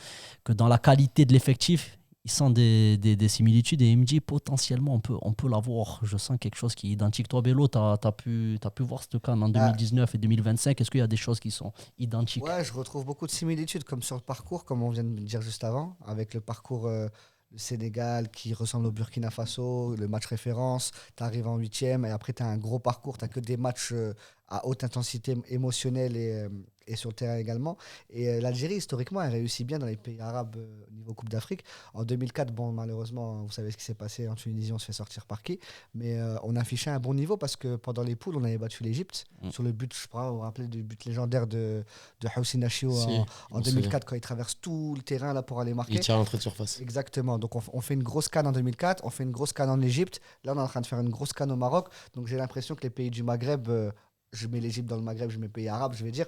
Speaker 1: que dans la qualité de l'effectif. Il sent des similitudes et il me dit potentiellement on peut l'avoir. Je sens quelque chose qui est identique. Toi, Bello, tu as pu voir ce CAN en 2019 et 2025. Est-ce qu'il y a des choses qui sont identiques?
Speaker 4: Ouais, je retrouve beaucoup de similitudes, comme sur le parcours, comme on vient de dire juste avant, avec le parcours le Sénégal qui ressemble au Burkina Faso, le match référence, tu arrives en 8e et après tu as un gros parcours, tu n'as que des matchs à haute intensité émotionnelle et sur le terrain également. Et l'Algérie, historiquement, elle réussit bien dans les pays arabes au niveau Coupe d'Afrique. En 2004, bon, malheureusement, vous savez ce qui s'est passé en Tunisie, on se fait sortir par qui. Mais on affichait un bon niveau parce que pendant les poules, on avait battu l'Égypte sur le but, je crois, vous vous rappelez du but légendaire de Houssine Achio
Speaker 3: Si,
Speaker 4: en 2004 quand il traverse tout le terrain là, pour aller marquer.
Speaker 3: Il tire à l'entrée de surface.
Speaker 4: Exactement. Donc on fait une grosse CAN en 2004, on fait une grosse CAN en Égypte. Là, on est en train de faire une grosse CAN au Maroc. Donc j'ai l'impression que les pays du Maghreb, je mets l'Égypte dans le Maghreb, je mets pays arabes, je vais dire,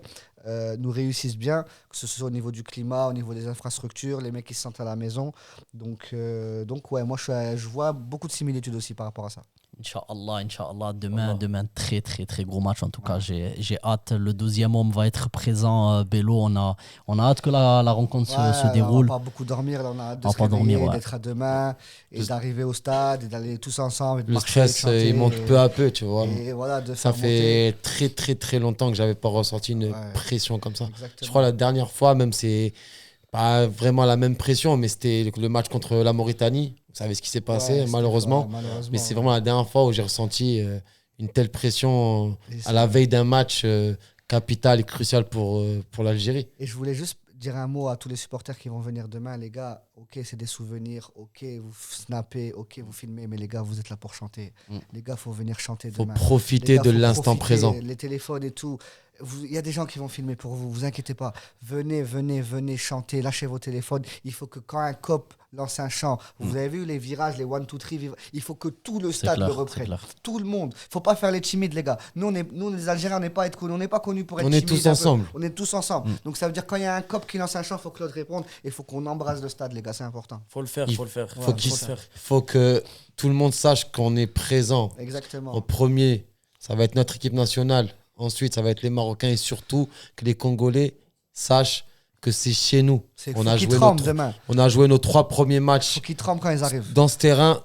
Speaker 4: nous réussissent bien, que ce soit au niveau du climat, au niveau des infrastructures, les mecs qui se sentent à la maison. Donc ouais, moi je vois beaucoup de similitudes aussi par rapport à ça.
Speaker 1: Inch'Allah, demain, très très très gros match. En tout cas, j'ai hâte. Le 12e homme va être présent. Bello, on a hâte que la rencontre se déroule.
Speaker 4: On va pas beaucoup dormir, là, on a hâte de
Speaker 1: On va
Speaker 4: se
Speaker 1: pas dormir,
Speaker 4: réveiller,
Speaker 1: ouais.
Speaker 4: d'être à demain et d'arriver au stade et d'aller tous ensemble. Et de
Speaker 3: Le
Speaker 4: marcher,
Speaker 3: stress,
Speaker 4: de chanter
Speaker 3: il monte peu à peu, tu vois.
Speaker 4: Et voilà, de
Speaker 3: Ça
Speaker 4: faire monter.
Speaker 3: fait très très très longtemps que j'avais pas ressenti une pression comme ça.
Speaker 4: Exactement.
Speaker 3: Je crois la dernière fois, même c'est pas vraiment la même pression, mais c'était le match contre la Mauritanie. Vous savez ce qui s'est passé,
Speaker 4: Ouais,
Speaker 3: malheureusement.
Speaker 4: c'était- ouais, malheureusement,
Speaker 3: Mais c'est
Speaker 4: ouais.
Speaker 3: vraiment la dernière fois où j'ai ressenti une telle pression
Speaker 4: Et
Speaker 3: à
Speaker 4: c'est-
Speaker 3: la veille d'un match capital et crucial pour l'Algérie.
Speaker 4: Et je voulais juste dire un mot à tous les supporters qui vont venir demain. Les gars, ok, c'est des souvenirs, ok, vous snappez, ok, vous filmez, mais les gars, vous êtes là pour chanter. Les gars, il faut venir chanter
Speaker 3: Il faut
Speaker 4: demain.
Speaker 3: profiter
Speaker 4: Les gars,
Speaker 3: de
Speaker 4: faut
Speaker 3: l'instant
Speaker 4: profiter,
Speaker 3: présent.
Speaker 4: Les téléphones et tout. Il y a des gens qui vont filmer pour vous, vous inquiétez pas. Venez chanter, lâchez vos téléphones. Il faut que quand un cop lance un chant, vous avez vu les virages, les 1, 2, 3, il faut que tout le stade
Speaker 1: clair,
Speaker 4: le
Speaker 1: c'est
Speaker 4: reprenne.
Speaker 1: clair.
Speaker 4: Tout le monde. Faut pas faire les timides, les gars. Nous, les Algériens, on n'est pas connus pour être
Speaker 3: On est
Speaker 4: timides.
Speaker 3: tous
Speaker 4: un peu.
Speaker 3: ensemble.
Speaker 4: On est tous ensemble. Donc ça veut dire quand il y a un cop qui lance un chant, il faut que l'autre réponde et il faut qu'on embrasse le stade, les gars, c'est important.
Speaker 2: Faut le faire,
Speaker 3: Il
Speaker 2: faut le faire.
Speaker 3: faut
Speaker 2: le faire.
Speaker 3: faut que tout le monde sache qu'on est présent.
Speaker 4: Exactement.
Speaker 3: Au premier, ça va être notre équipe nationale. Ensuite, ça va être les Marocains et surtout que les Congolais sachent que c'est chez nous.
Speaker 4: C'est
Speaker 3: On
Speaker 4: faut
Speaker 3: a
Speaker 4: qu'ils
Speaker 3: joué
Speaker 4: tremblent
Speaker 3: notre-
Speaker 4: demain.
Speaker 3: On a joué nos 3 premiers matchs
Speaker 4: Faut qu'ils tremblent quand ils arrivent.
Speaker 3: dans ce terrain.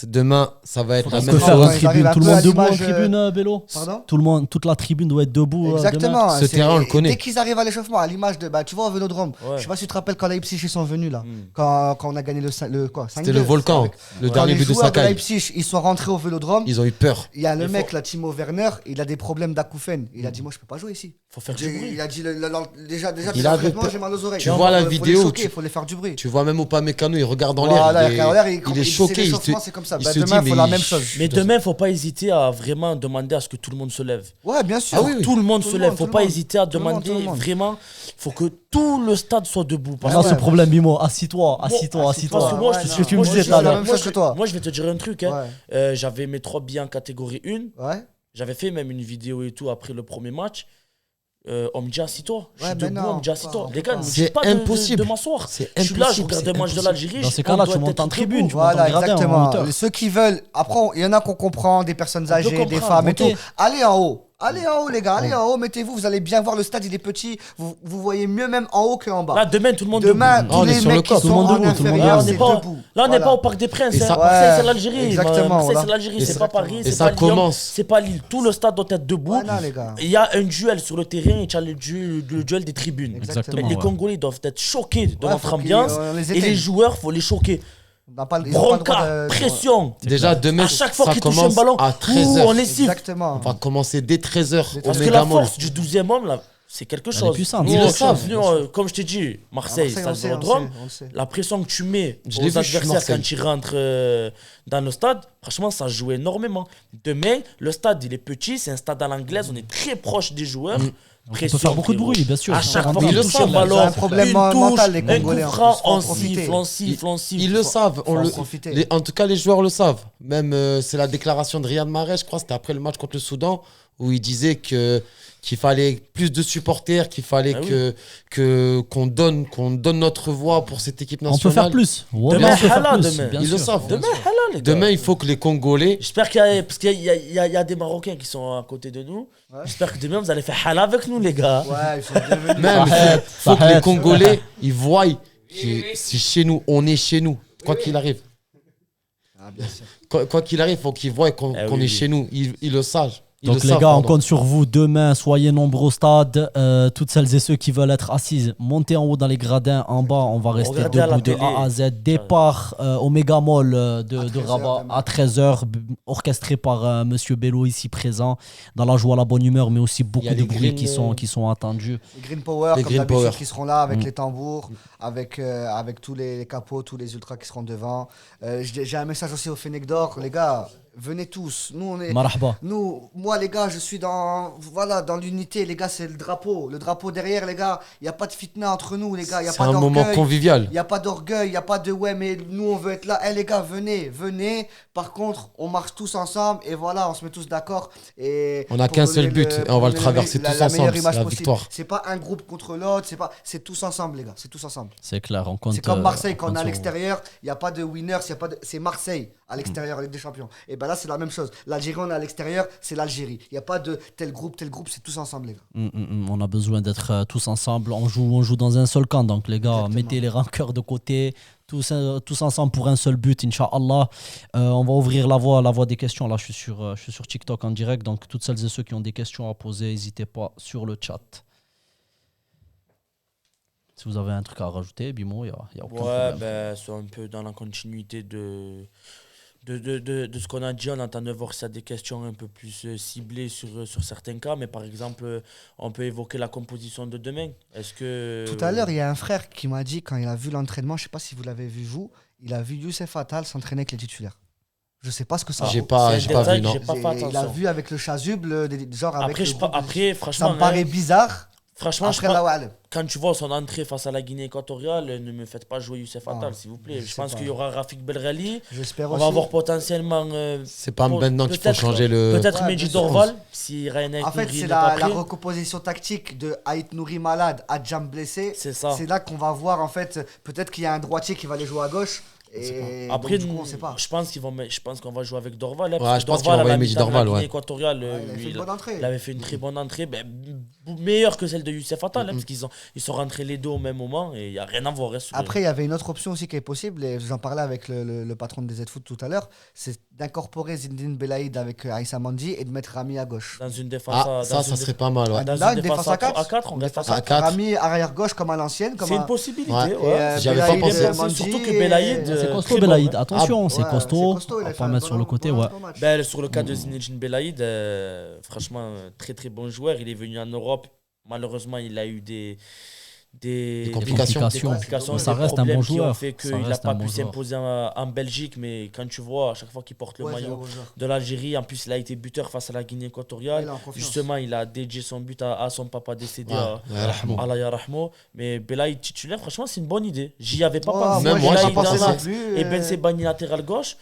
Speaker 3: Demain, ça va être la
Speaker 1: On
Speaker 3: même
Speaker 1: peut faire
Speaker 4: chose.
Speaker 1: une
Speaker 3: chose.
Speaker 4: Ils arrivent
Speaker 1: tribune,
Speaker 4: un
Speaker 1: tout le
Speaker 4: peu à
Speaker 1: monde debout en
Speaker 4: l'image,
Speaker 1: tribune, Bello.
Speaker 4: Pardon
Speaker 1: Toute la tribune doit être debout. demain.
Speaker 4: Exactement.
Speaker 3: Ce terrain, on le connaît.
Speaker 4: Dès qu'ils arrivent à l'échauffement, à l'image de, tu vois, au Vélodrome.
Speaker 2: Ouais.
Speaker 4: Je sais pas si tu te rappelles quand Leipzig ils sont venus là, quand on a gagné le 5-2.
Speaker 3: C'était le volcan, le
Speaker 4: Quand
Speaker 3: dernier
Speaker 4: les
Speaker 3: but de
Speaker 4: joueurs de
Speaker 3: Sakai.
Speaker 4: Leipzig, ils sont rentrés au Vélodrome.
Speaker 3: Ils ont eu peur.
Speaker 4: Il y a le
Speaker 2: Il
Speaker 4: mec
Speaker 2: faut-
Speaker 4: là, Timo Werner, il a des problèmes d'acouphène. Il a dit moi je peux pas jouer ici.
Speaker 2: Faut faire du bruit.
Speaker 4: Il a dit déjà
Speaker 3: Il a
Speaker 4: l'entraînement,
Speaker 3: peur.
Speaker 4: j'ai mal aux oreilles.
Speaker 3: Tu vois la
Speaker 4: Faut les
Speaker 3: vidéo,
Speaker 4: choquer, il faut les faire du bruit.
Speaker 3: Tu vois même Upamecano, il regarde en
Speaker 4: Voilà,
Speaker 3: l'air. Il est
Speaker 4: c'est
Speaker 3: choqué.
Speaker 4: l'échauffement, c'est comme ça.
Speaker 3: il
Speaker 4: Bah,
Speaker 3: se
Speaker 4: demain, il
Speaker 3: dit,
Speaker 4: faut
Speaker 3: mais
Speaker 4: la même chose.
Speaker 2: Mais demain, il ne faut pas hésiter à vraiment demander à ce que tout le monde se lève.
Speaker 4: Ouais, bien sûr.
Speaker 3: Ah oui, oui.
Speaker 2: Tout le monde
Speaker 4: Tout
Speaker 2: se
Speaker 4: le
Speaker 2: lève.
Speaker 4: monde,
Speaker 2: Faut
Speaker 4: tout
Speaker 2: pas
Speaker 4: le monde.
Speaker 2: hésiter à
Speaker 4: Tout le monde,
Speaker 2: demander
Speaker 4: tout le monde.
Speaker 2: vraiment. Faut que tout le stade soit debout. Parce
Speaker 1: On a
Speaker 2: que
Speaker 1: ce problème, Bimo. Assis-toi,
Speaker 2: parce
Speaker 1: assis-toi.
Speaker 2: que moi, je te
Speaker 4: Ouais,
Speaker 2: dis-
Speaker 1: tu me
Speaker 2: moi,
Speaker 1: disais
Speaker 2: je
Speaker 1: tout à
Speaker 2: dis
Speaker 1: l'heure.
Speaker 4: la même chose que toi.
Speaker 2: Moi, je vais te dire un truc. Hein.
Speaker 4: Ouais.
Speaker 2: J'avais mes 3 billets en catégorie 1.
Speaker 4: Ouais.
Speaker 2: J'avais fait même une vidéo et tout après le premier match. On me dit assis-toi. Je
Speaker 4: Ouais,
Speaker 2: suis
Speaker 4: mais
Speaker 2: debout,
Speaker 4: non,
Speaker 2: on me dit assis-toi.
Speaker 4: on
Speaker 2: Les
Speaker 4: peut
Speaker 2: gars,
Speaker 4: pas.
Speaker 2: ne me
Speaker 3: C'est
Speaker 2: dites pas
Speaker 3: impossible.
Speaker 2: de m'asseoir.
Speaker 3: C'est
Speaker 2: Je suis là, je
Speaker 3: impossible,
Speaker 2: regarde
Speaker 3: c'est
Speaker 2: des matchs de
Speaker 3: impossible.
Speaker 2: l'Algérie.
Speaker 1: Dans
Speaker 2: je-
Speaker 1: ces
Speaker 2: on
Speaker 1: cas-là,
Speaker 2: doit
Speaker 1: tu montes
Speaker 2: être
Speaker 1: en tribune.
Speaker 2: debout.
Speaker 1: Tu montes en
Speaker 4: Voilà,
Speaker 1: gradin, en
Speaker 4: exactement.
Speaker 1: hauteur.
Speaker 4: Ceux qui veulent, après, il y en a qu'on comprend, des personnes âgées, des
Speaker 2: comprendre,
Speaker 4: femmes et tout.
Speaker 1: montez.
Speaker 4: Allez en haut. Allez en haut, les gars. Allez en haut, mettez-vous. Vous allez bien voir, le stade, il est petit. Vous voyez mieux même en haut qu'en bas.
Speaker 2: Là, demain, tout le monde
Speaker 4: Demain,
Speaker 2: debout.
Speaker 4: tous
Speaker 3: On est
Speaker 4: les
Speaker 3: sur le
Speaker 4: mecs qui
Speaker 3: corps,
Speaker 4: sont
Speaker 1: tout le monde
Speaker 4: en
Speaker 1: debout, tout le monde
Speaker 4: inférieur,
Speaker 1: debout.
Speaker 4: c'est
Speaker 2: Là, on n'est
Speaker 4: debout.
Speaker 2: pas
Speaker 4: Voilà.
Speaker 2: au Parc des Princes.
Speaker 3: Et
Speaker 2: hein.
Speaker 3: ça-
Speaker 2: Marseille,
Speaker 4: Ouais,
Speaker 2: c'est l'Algérie.
Speaker 4: exactement,
Speaker 2: Marseille,
Speaker 4: là.
Speaker 2: c'est l'Algérie.
Speaker 3: Et
Speaker 2: C'est
Speaker 3: ça-
Speaker 2: pas Paris.
Speaker 3: et
Speaker 2: C'est
Speaker 3: ça
Speaker 2: pas Lyon.
Speaker 3: commence.
Speaker 2: C'est pas Lille. Tout le stade doit être debout.
Speaker 4: Ouais, non, les gars.
Speaker 2: Il y a un duel sur le terrain et tu as le duel des tribunes.
Speaker 1: Exactement.
Speaker 2: Les
Speaker 1: ouais.
Speaker 2: Congolais doivent être choqués de
Speaker 4: Ouais,
Speaker 2: notre
Speaker 4: faut qu'ils,
Speaker 2: ambiance.
Speaker 4: les
Speaker 2: Et les
Speaker 4: éteignent.
Speaker 2: joueurs, il faut les choquer.
Speaker 4: On n'a pas- ils ont pas le droit
Speaker 2: Bronca,
Speaker 4: de-
Speaker 2: pression.
Speaker 3: Déjà, demain,
Speaker 2: À chaque fois
Speaker 3: ça
Speaker 2: qu'il touche un
Speaker 3: commence
Speaker 2: ballon,
Speaker 3: à
Speaker 2: ouh,
Speaker 3: 13h.
Speaker 2: on est siffle.
Speaker 4: Exactement.
Speaker 3: On va commencer dès 13h au
Speaker 2: Parce que la
Speaker 3: Megamall.
Speaker 2: force du 12e homme, là, c'est quelque
Speaker 1: Elle est
Speaker 2: chose.
Speaker 1: puissante.
Speaker 2: Nous,
Speaker 3: Ils le
Speaker 2: on-
Speaker 3: savent.
Speaker 2: nous, comme je t'ai dit, Marseille,
Speaker 4: Marseille,
Speaker 2: ça
Speaker 4: on
Speaker 2: se
Speaker 4: sait, on
Speaker 2: drame.
Speaker 4: sait, on sait.
Speaker 2: La pression que tu mets
Speaker 3: Je l'ai
Speaker 2: aux
Speaker 3: vu, je suis
Speaker 2: adversaires
Speaker 3: Marseille.
Speaker 2: quand ils rentrent dans le stade, franchement, ça joue énormément. Demain, le stade, il est petit, c'est un stade à l'anglaise, on est très proche des joueurs.
Speaker 1: On peut faire beaucoup de
Speaker 2: frérot.
Speaker 1: bruit, bien sûr.
Speaker 2: À chaque fois
Speaker 3: Ils
Speaker 2: qu'ils
Speaker 3: le
Speaker 2: touchent
Speaker 3: savent.
Speaker 2: un ballon,
Speaker 4: Ils ont un problème
Speaker 2: une
Speaker 4: mental, les
Speaker 2: touche, un
Speaker 4: Congolais,
Speaker 2: coup
Speaker 4: en
Speaker 2: franc,
Speaker 4: plus, faut en
Speaker 2: on
Speaker 4: profiter.
Speaker 2: siffle, on siffle, on siffle.
Speaker 3: Ils le savent.
Speaker 4: Faut en
Speaker 3: Le-
Speaker 4: profiter.
Speaker 3: en tout cas, les joueurs le savent. Même, c'est la déclaration de Riyad Mahrez, je crois, c'était après le match contre le Soudan, où il disait qu'il fallait plus de supporters, qu'il fallait
Speaker 2: Ah oui.
Speaker 3: qu'on donne notre voix pour cette équipe
Speaker 1: On
Speaker 3: nationale.
Speaker 1: peut faire plus. Ouais,
Speaker 2: Demain,
Speaker 1: on peut faire
Speaker 2: Hala,
Speaker 1: plus,
Speaker 2: demain.
Speaker 1: bien
Speaker 3: Ils le
Speaker 1: sûr.
Speaker 3: savent.
Speaker 2: Demain, halal, les gars.
Speaker 3: Demain, il faut que les Congolais.
Speaker 2: J'espère parce qu'il y a des Marocains qui sont à côté de nous.
Speaker 4: Ouais.
Speaker 2: J'espère que demain, vous allez faire halal avec nous, les gars.
Speaker 4: Ouais, ils sont devenus.
Speaker 3: Même,
Speaker 1: Arrête,
Speaker 3: faut que les
Speaker 1: arrête.
Speaker 3: Congolais, ils voient que c'est chez nous, on est chez nous, quoi qu'il arrive.
Speaker 4: Ah, bien sûr.
Speaker 3: Quoi qu'il arrive, faut qu'ils voient qu'on
Speaker 2: Eh
Speaker 3: qu'on
Speaker 2: oui,
Speaker 3: est
Speaker 2: oui.
Speaker 3: chez nous. Ils le savent. Ils
Speaker 1: Donc
Speaker 3: le
Speaker 1: les
Speaker 3: savent,
Speaker 1: gars, on
Speaker 3: pardon.
Speaker 1: compte sur vous demain. Soyez nombreux au stade. Toutes celles et ceux qui veulent être assises, montez en haut dans les gradins. En bas, on va rester
Speaker 2: Regardez à la
Speaker 1: debout de
Speaker 2: télé.
Speaker 1: A à Z. Départ au Megamall de
Speaker 4: 13h
Speaker 1: Rabat
Speaker 4: demain.
Speaker 1: à 13h, orchestré par Monsieur Bello ici présent, dans la joie, la bonne humeur, mais aussi beaucoup
Speaker 3: Il y a
Speaker 1: de
Speaker 3: les
Speaker 1: bruit
Speaker 3: green,
Speaker 1: qui sont attendus.
Speaker 4: Les Green Power,
Speaker 3: Les
Speaker 4: comme
Speaker 3: Green
Speaker 4: d'habitude,
Speaker 3: Power.
Speaker 4: qui seront là avec
Speaker 1: Mm.
Speaker 4: les tambours, avec tous les capots, tous les ultras qui seront devant. J'ai un message aussi au Fennec d'Or, les gars, venez tous. Nous, on est.
Speaker 1: Marhaba.
Speaker 4: Moi, les gars, je suis dans l'unité, les gars, c'est le drapeau. Le drapeau derrière, les gars, il n'y a pas de fitna entre nous, les gars, il n'y a
Speaker 3: C'est
Speaker 4: pas
Speaker 3: un moment
Speaker 4: d'orgueil.
Speaker 3: convivial.
Speaker 4: Il n'y a pas d'orgueil, il n'y a pas de ouais, mais nous on veut être là. Eh les gars, venez. Par contre, on marche tous ensemble et voilà, on se met tous d'accord. Et
Speaker 3: On n'a
Speaker 4: pour
Speaker 3: qu'un
Speaker 4: donner
Speaker 3: seul but et on va le traverser tous
Speaker 4: la
Speaker 3: ensemble,
Speaker 4: meilleure
Speaker 3: c'est
Speaker 4: image
Speaker 3: la
Speaker 4: possible.
Speaker 3: victoire.
Speaker 4: C'est pas un groupe contre l'autre, c'est tous ensemble, les gars. C'est tous ensemble.
Speaker 1: C'est clair, on compte.
Speaker 4: C'est comme Marseille, quand on est à
Speaker 1: sur vous.
Speaker 4: l'extérieur, il n'y a pas de winners, c'est Marseille à l'extérieur, Ligue des Champions. Et ben là, c'est la même chose. L'Algérie, on est à l'extérieur, c'est l'Algérie. Il n'y a pas de tel groupe, c'est tous ensemble, les gars.
Speaker 1: On a besoin d'être tous ensemble. On joue dans un seul camp. Donc, les gars,
Speaker 4: Exactement.
Speaker 1: mettez les rancœurs de côté. Tous ensemble pour un seul but, Inch'Allah. On va ouvrir la voie des questions. Là, je suis sur TikTok en direct. Donc, toutes celles et ceux qui ont des questions à poser, n'hésitez pas sur le chat. Si vous avez un truc à rajouter, Bimo, il n'y a aucun
Speaker 2: Ouais,
Speaker 1: problème.
Speaker 2: c'est un peu dans la continuité de ce qu'on a dit. On entend de voir s'il y a des questions un peu plus ciblées sur certains cas. Mais par exemple, on peut évoquer la composition de demain. Est-ce que.
Speaker 4: Tout à l'heure, il y a un frère qui m'a dit, quand il a vu l'entraînement, je ne sais pas si vous l'avez vu, vous, il a vu Youssef Attal s'entraîner avec les titulaires. Je ne sais pas ce que ça
Speaker 3: J'ai
Speaker 4: vaut.
Speaker 3: pas,
Speaker 2: c'est
Speaker 3: j'ai
Speaker 2: un
Speaker 3: pas
Speaker 2: détail
Speaker 3: vu,
Speaker 2: que
Speaker 3: non.
Speaker 2: j'ai pas fait
Speaker 4: Il a
Speaker 2: attention.
Speaker 4: vu avec le chasuble, genre avec
Speaker 2: Après,
Speaker 4: le groupe.
Speaker 2: après,
Speaker 4: Ça
Speaker 2: franchement,
Speaker 4: me paraît
Speaker 2: hein,
Speaker 4: bizarre.
Speaker 2: franchement, je
Speaker 4: Après,
Speaker 2: pense-
Speaker 4: là, ouais,
Speaker 2: quand tu vois son entrée face à la Guinée équatoriale, ne me faites pas jouer Youssef Attal,
Speaker 4: Ah,
Speaker 2: s'il vous plaît.
Speaker 4: je
Speaker 2: Je
Speaker 4: sais
Speaker 2: pense
Speaker 4: pas.
Speaker 2: qu'il y aura Rafik Belrali.
Speaker 4: j'espère
Speaker 2: On
Speaker 4: aussi.
Speaker 2: va avoir potentiellement.
Speaker 3: C'est pas maintenant qu'il faut
Speaker 2: peut-être-
Speaker 3: changer le.
Speaker 2: Peut-être
Speaker 4: Ouais,
Speaker 2: Mehdi
Speaker 4: bien sûr.
Speaker 2: Dorval, si Ryan
Speaker 4: En fait,
Speaker 2: Nouri
Speaker 4: c'est
Speaker 2: n'est pas
Speaker 4: la
Speaker 2: prêt.
Speaker 4: recomposition tactique de Haït Nouri malade, Adjam blessé.
Speaker 2: C'est ça.
Speaker 4: C'est là qu'on va voir, en fait, peut-être qu'il y a un droitier qui va aller jouer à gauche. Et
Speaker 2: Après,
Speaker 4: donc, du coup, on sait pas.
Speaker 2: je pense qu'on va jouer avec Dorval. hein,
Speaker 3: Ouais,
Speaker 2: parce
Speaker 3: je
Speaker 2: que
Speaker 3: pense qu'il
Speaker 2: Dorval,
Speaker 3: va
Speaker 2: à la
Speaker 3: envoyer Mehdi
Speaker 2: mi-temps de la
Speaker 3: Dorval,
Speaker 2: Guinée
Speaker 3: ouais.
Speaker 2: équatoriale,
Speaker 4: Ouais, il a fait
Speaker 2: lui,
Speaker 4: une bonne entrée.
Speaker 2: il avait fait une très bonne entrée, meilleure que celle de Youssef Attal, hein, parce ils sont rentrés les deux au même moment et il n'y a rien à voir. hein, sur les-
Speaker 4: Après, il y avait une autre option aussi qui est possible, et j'en parlais avec le patron de DZ Foot tout à l'heure, c'est d'incorporer Zinedine Belaïd avec Aïssa Mandi et de mettre Rami à gauche.
Speaker 2: dans une défense
Speaker 3: Ah,
Speaker 2: dans
Speaker 3: ça
Speaker 2: une
Speaker 3: serait pas mal, ouais.
Speaker 2: dans
Speaker 4: Là,
Speaker 2: une défense à 4, on
Speaker 4: Une
Speaker 2: reste à
Speaker 4: défense
Speaker 2: 4.
Speaker 3: 4.
Speaker 4: Rami arrière gauche comme à l'ancienne.
Speaker 2: C'est une possibilité.
Speaker 3: Ouais.
Speaker 2: ouais.
Speaker 3: J'y avais pas pensé.
Speaker 2: Surtout que Belaïd,
Speaker 1: C'est costaud,
Speaker 2: très bon,
Speaker 1: Belaïd.
Speaker 2: hein.
Speaker 1: Attention, c'est
Speaker 4: Ouais,
Speaker 1: costaud.
Speaker 4: c'est costaud, il
Speaker 1: On
Speaker 4: a
Speaker 1: va
Speaker 4: fait
Speaker 1: pas
Speaker 4: un
Speaker 1: mettre sur le côté. Ouais.
Speaker 4: bon match.
Speaker 2: Ben, sur le cas de Zinedine Belaïd, franchement, très très bon joueur. Il est venu en Europe. Malheureusement, il a eu des
Speaker 3: Des complications.
Speaker 1: Mais ça
Speaker 2: des
Speaker 1: reste un
Speaker 2: problèmes
Speaker 1: bon
Speaker 2: qui ont
Speaker 1: joueur.
Speaker 2: fait
Speaker 1: Ça
Speaker 2: qu'il n'a
Speaker 1: reste
Speaker 2: pas
Speaker 1: un bon
Speaker 2: pu
Speaker 1: joueur.
Speaker 2: s'imposer en Belgique, mais quand tu vois, à chaque fois qu'il porte le maillot de l'Algérie, en plus il a été buteur face à la Guinée équatoriale. Justement, il a dédié son but à son papa décédé, Allah yarahmo. Mais Belaïd titulaire, franchement, c'est une bonne idée. J'y avais pas pensé.
Speaker 3: Même moi, j'y
Speaker 2: Belaïd
Speaker 3: pensais
Speaker 2: Dama
Speaker 3: pas.
Speaker 2: et Ben Sebaini latéral gauche.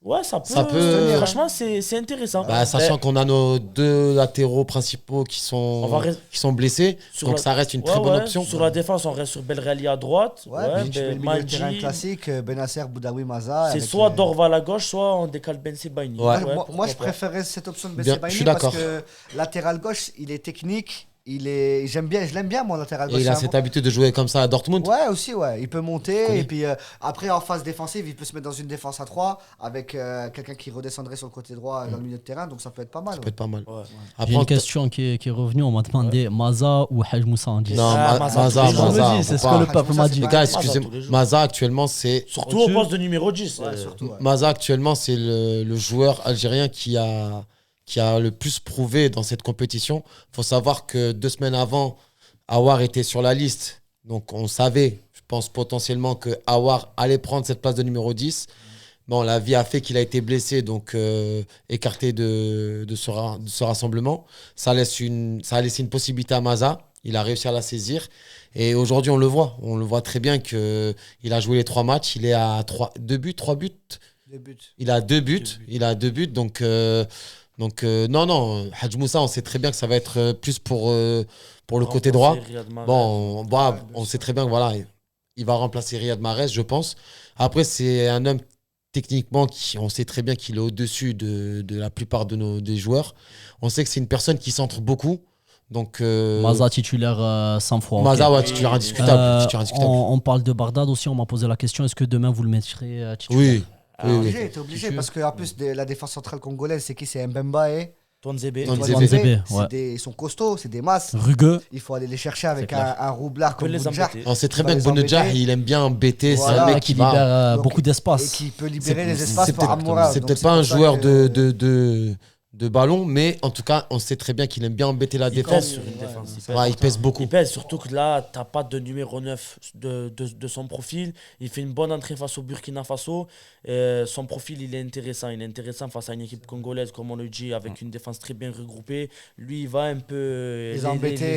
Speaker 2: Ouais, ça peut. Franchement, c'est intéressant.
Speaker 3: Sachant qu'on a nos 2 latéraux principaux qui sont blessés, donc ça reste une très bonne option.
Speaker 2: Sur la défense, on reste sur Belrali à droite.
Speaker 4: Le milieu de terrain classique, Benasser, Boudaoui, Maza.
Speaker 2: C'est soit Dorval à gauche, soit on décale Ben Sebaini.
Speaker 4: Moi, je préférais cette option de Ben Sebaini parce que latéral gauche, il est technique. Je l'aime bien mon latéral gauche.
Speaker 3: Et il a cette habitude de jouer comme ça à Dortmund.
Speaker 4: Ouais, aussi, ouais. Il peut monter. Et puis après, en phase défensive, il peut se mettre dans une défense à 3 avec quelqu'un qui redescendrait sur le côté droit dans le milieu de terrain. Donc ça peut être pas mal.
Speaker 3: Ça peut être pas mal.
Speaker 2: Ouais.
Speaker 1: J'ai une question qui est revenue. On m'a demandé Maza ou Haj Moussa en 10.
Speaker 3: Non, Maza.
Speaker 1: C'est ce que le peuple m'a dit.
Speaker 3: Les gars, excusez-moi. Maza actuellement, c'est.
Speaker 2: Surtout au poste de numéro 10.
Speaker 3: Maza actuellement, c'est le joueur algérien qui a le plus prouvé dans cette compétition. Il faut savoir que 2 semaines avant, Aouar était sur la liste. Donc on savait, je pense potentiellement que Aouar allait prendre cette place de numéro 10. Bon, la vie a fait qu'il a été blessé, donc écarté de ce rassemblement. Ça a laissé une possibilité à Maza. Il a réussi à la saisir. Et aujourd'hui, on le voit. On le voit très bien qu'il a joué les 3 matchs. Il est à 2 buts. Il a 2 buts. Donc, non, Hadj Moussa, on sait très bien que ça va être plus pour le côté droit. Bon, on sait très bien que voilà, il va remplacer Riyad Mahrez, je pense. Après, c'est un homme techniquement, on sait très bien qu'il est au-dessus de la plupart des joueurs. On sait que c'est une personne qui centre beaucoup. Donc,
Speaker 1: Maza titulaire 100 fois.
Speaker 3: Maza, ouais, titulaire indiscutable.
Speaker 1: On parle de Bardad aussi, on m'a posé la question, est-ce que demain vous le mettrez titulaire?
Speaker 3: Oui.
Speaker 4: T'es obligé parce qu'en plus de la défense centrale congolaise, c'est qui? C'est Mbemba et
Speaker 2: Tonzebe.
Speaker 4: Ils sont costauds, c'est des masses.
Speaker 1: Rugueux.
Speaker 4: Il faut aller les chercher avec un roublard comme Bounedjah.
Speaker 3: On sait très bien que Bounedjah, il aime bien embêter. C'est un mec
Speaker 1: qui libère beaucoup d'espace.
Speaker 4: Et qui peut libérer les espaces pour Amoura.
Speaker 3: C'est peut-être pas un joueur de ballon, mais en tout cas, on sait très bien qu'il aime bien embêter la défense.
Speaker 2: Sur une défense.
Speaker 3: Il pèse beaucoup.
Speaker 2: Il pèse, surtout que là, t'as pas de numéro 9 de son profil. Il fait une bonne entrée face au Burkina Faso. Son profil, il est intéressant. Il est intéressant face à une équipe congolaise, comme on le dit, avec une défense très bien regroupée. Lui, il va un peu les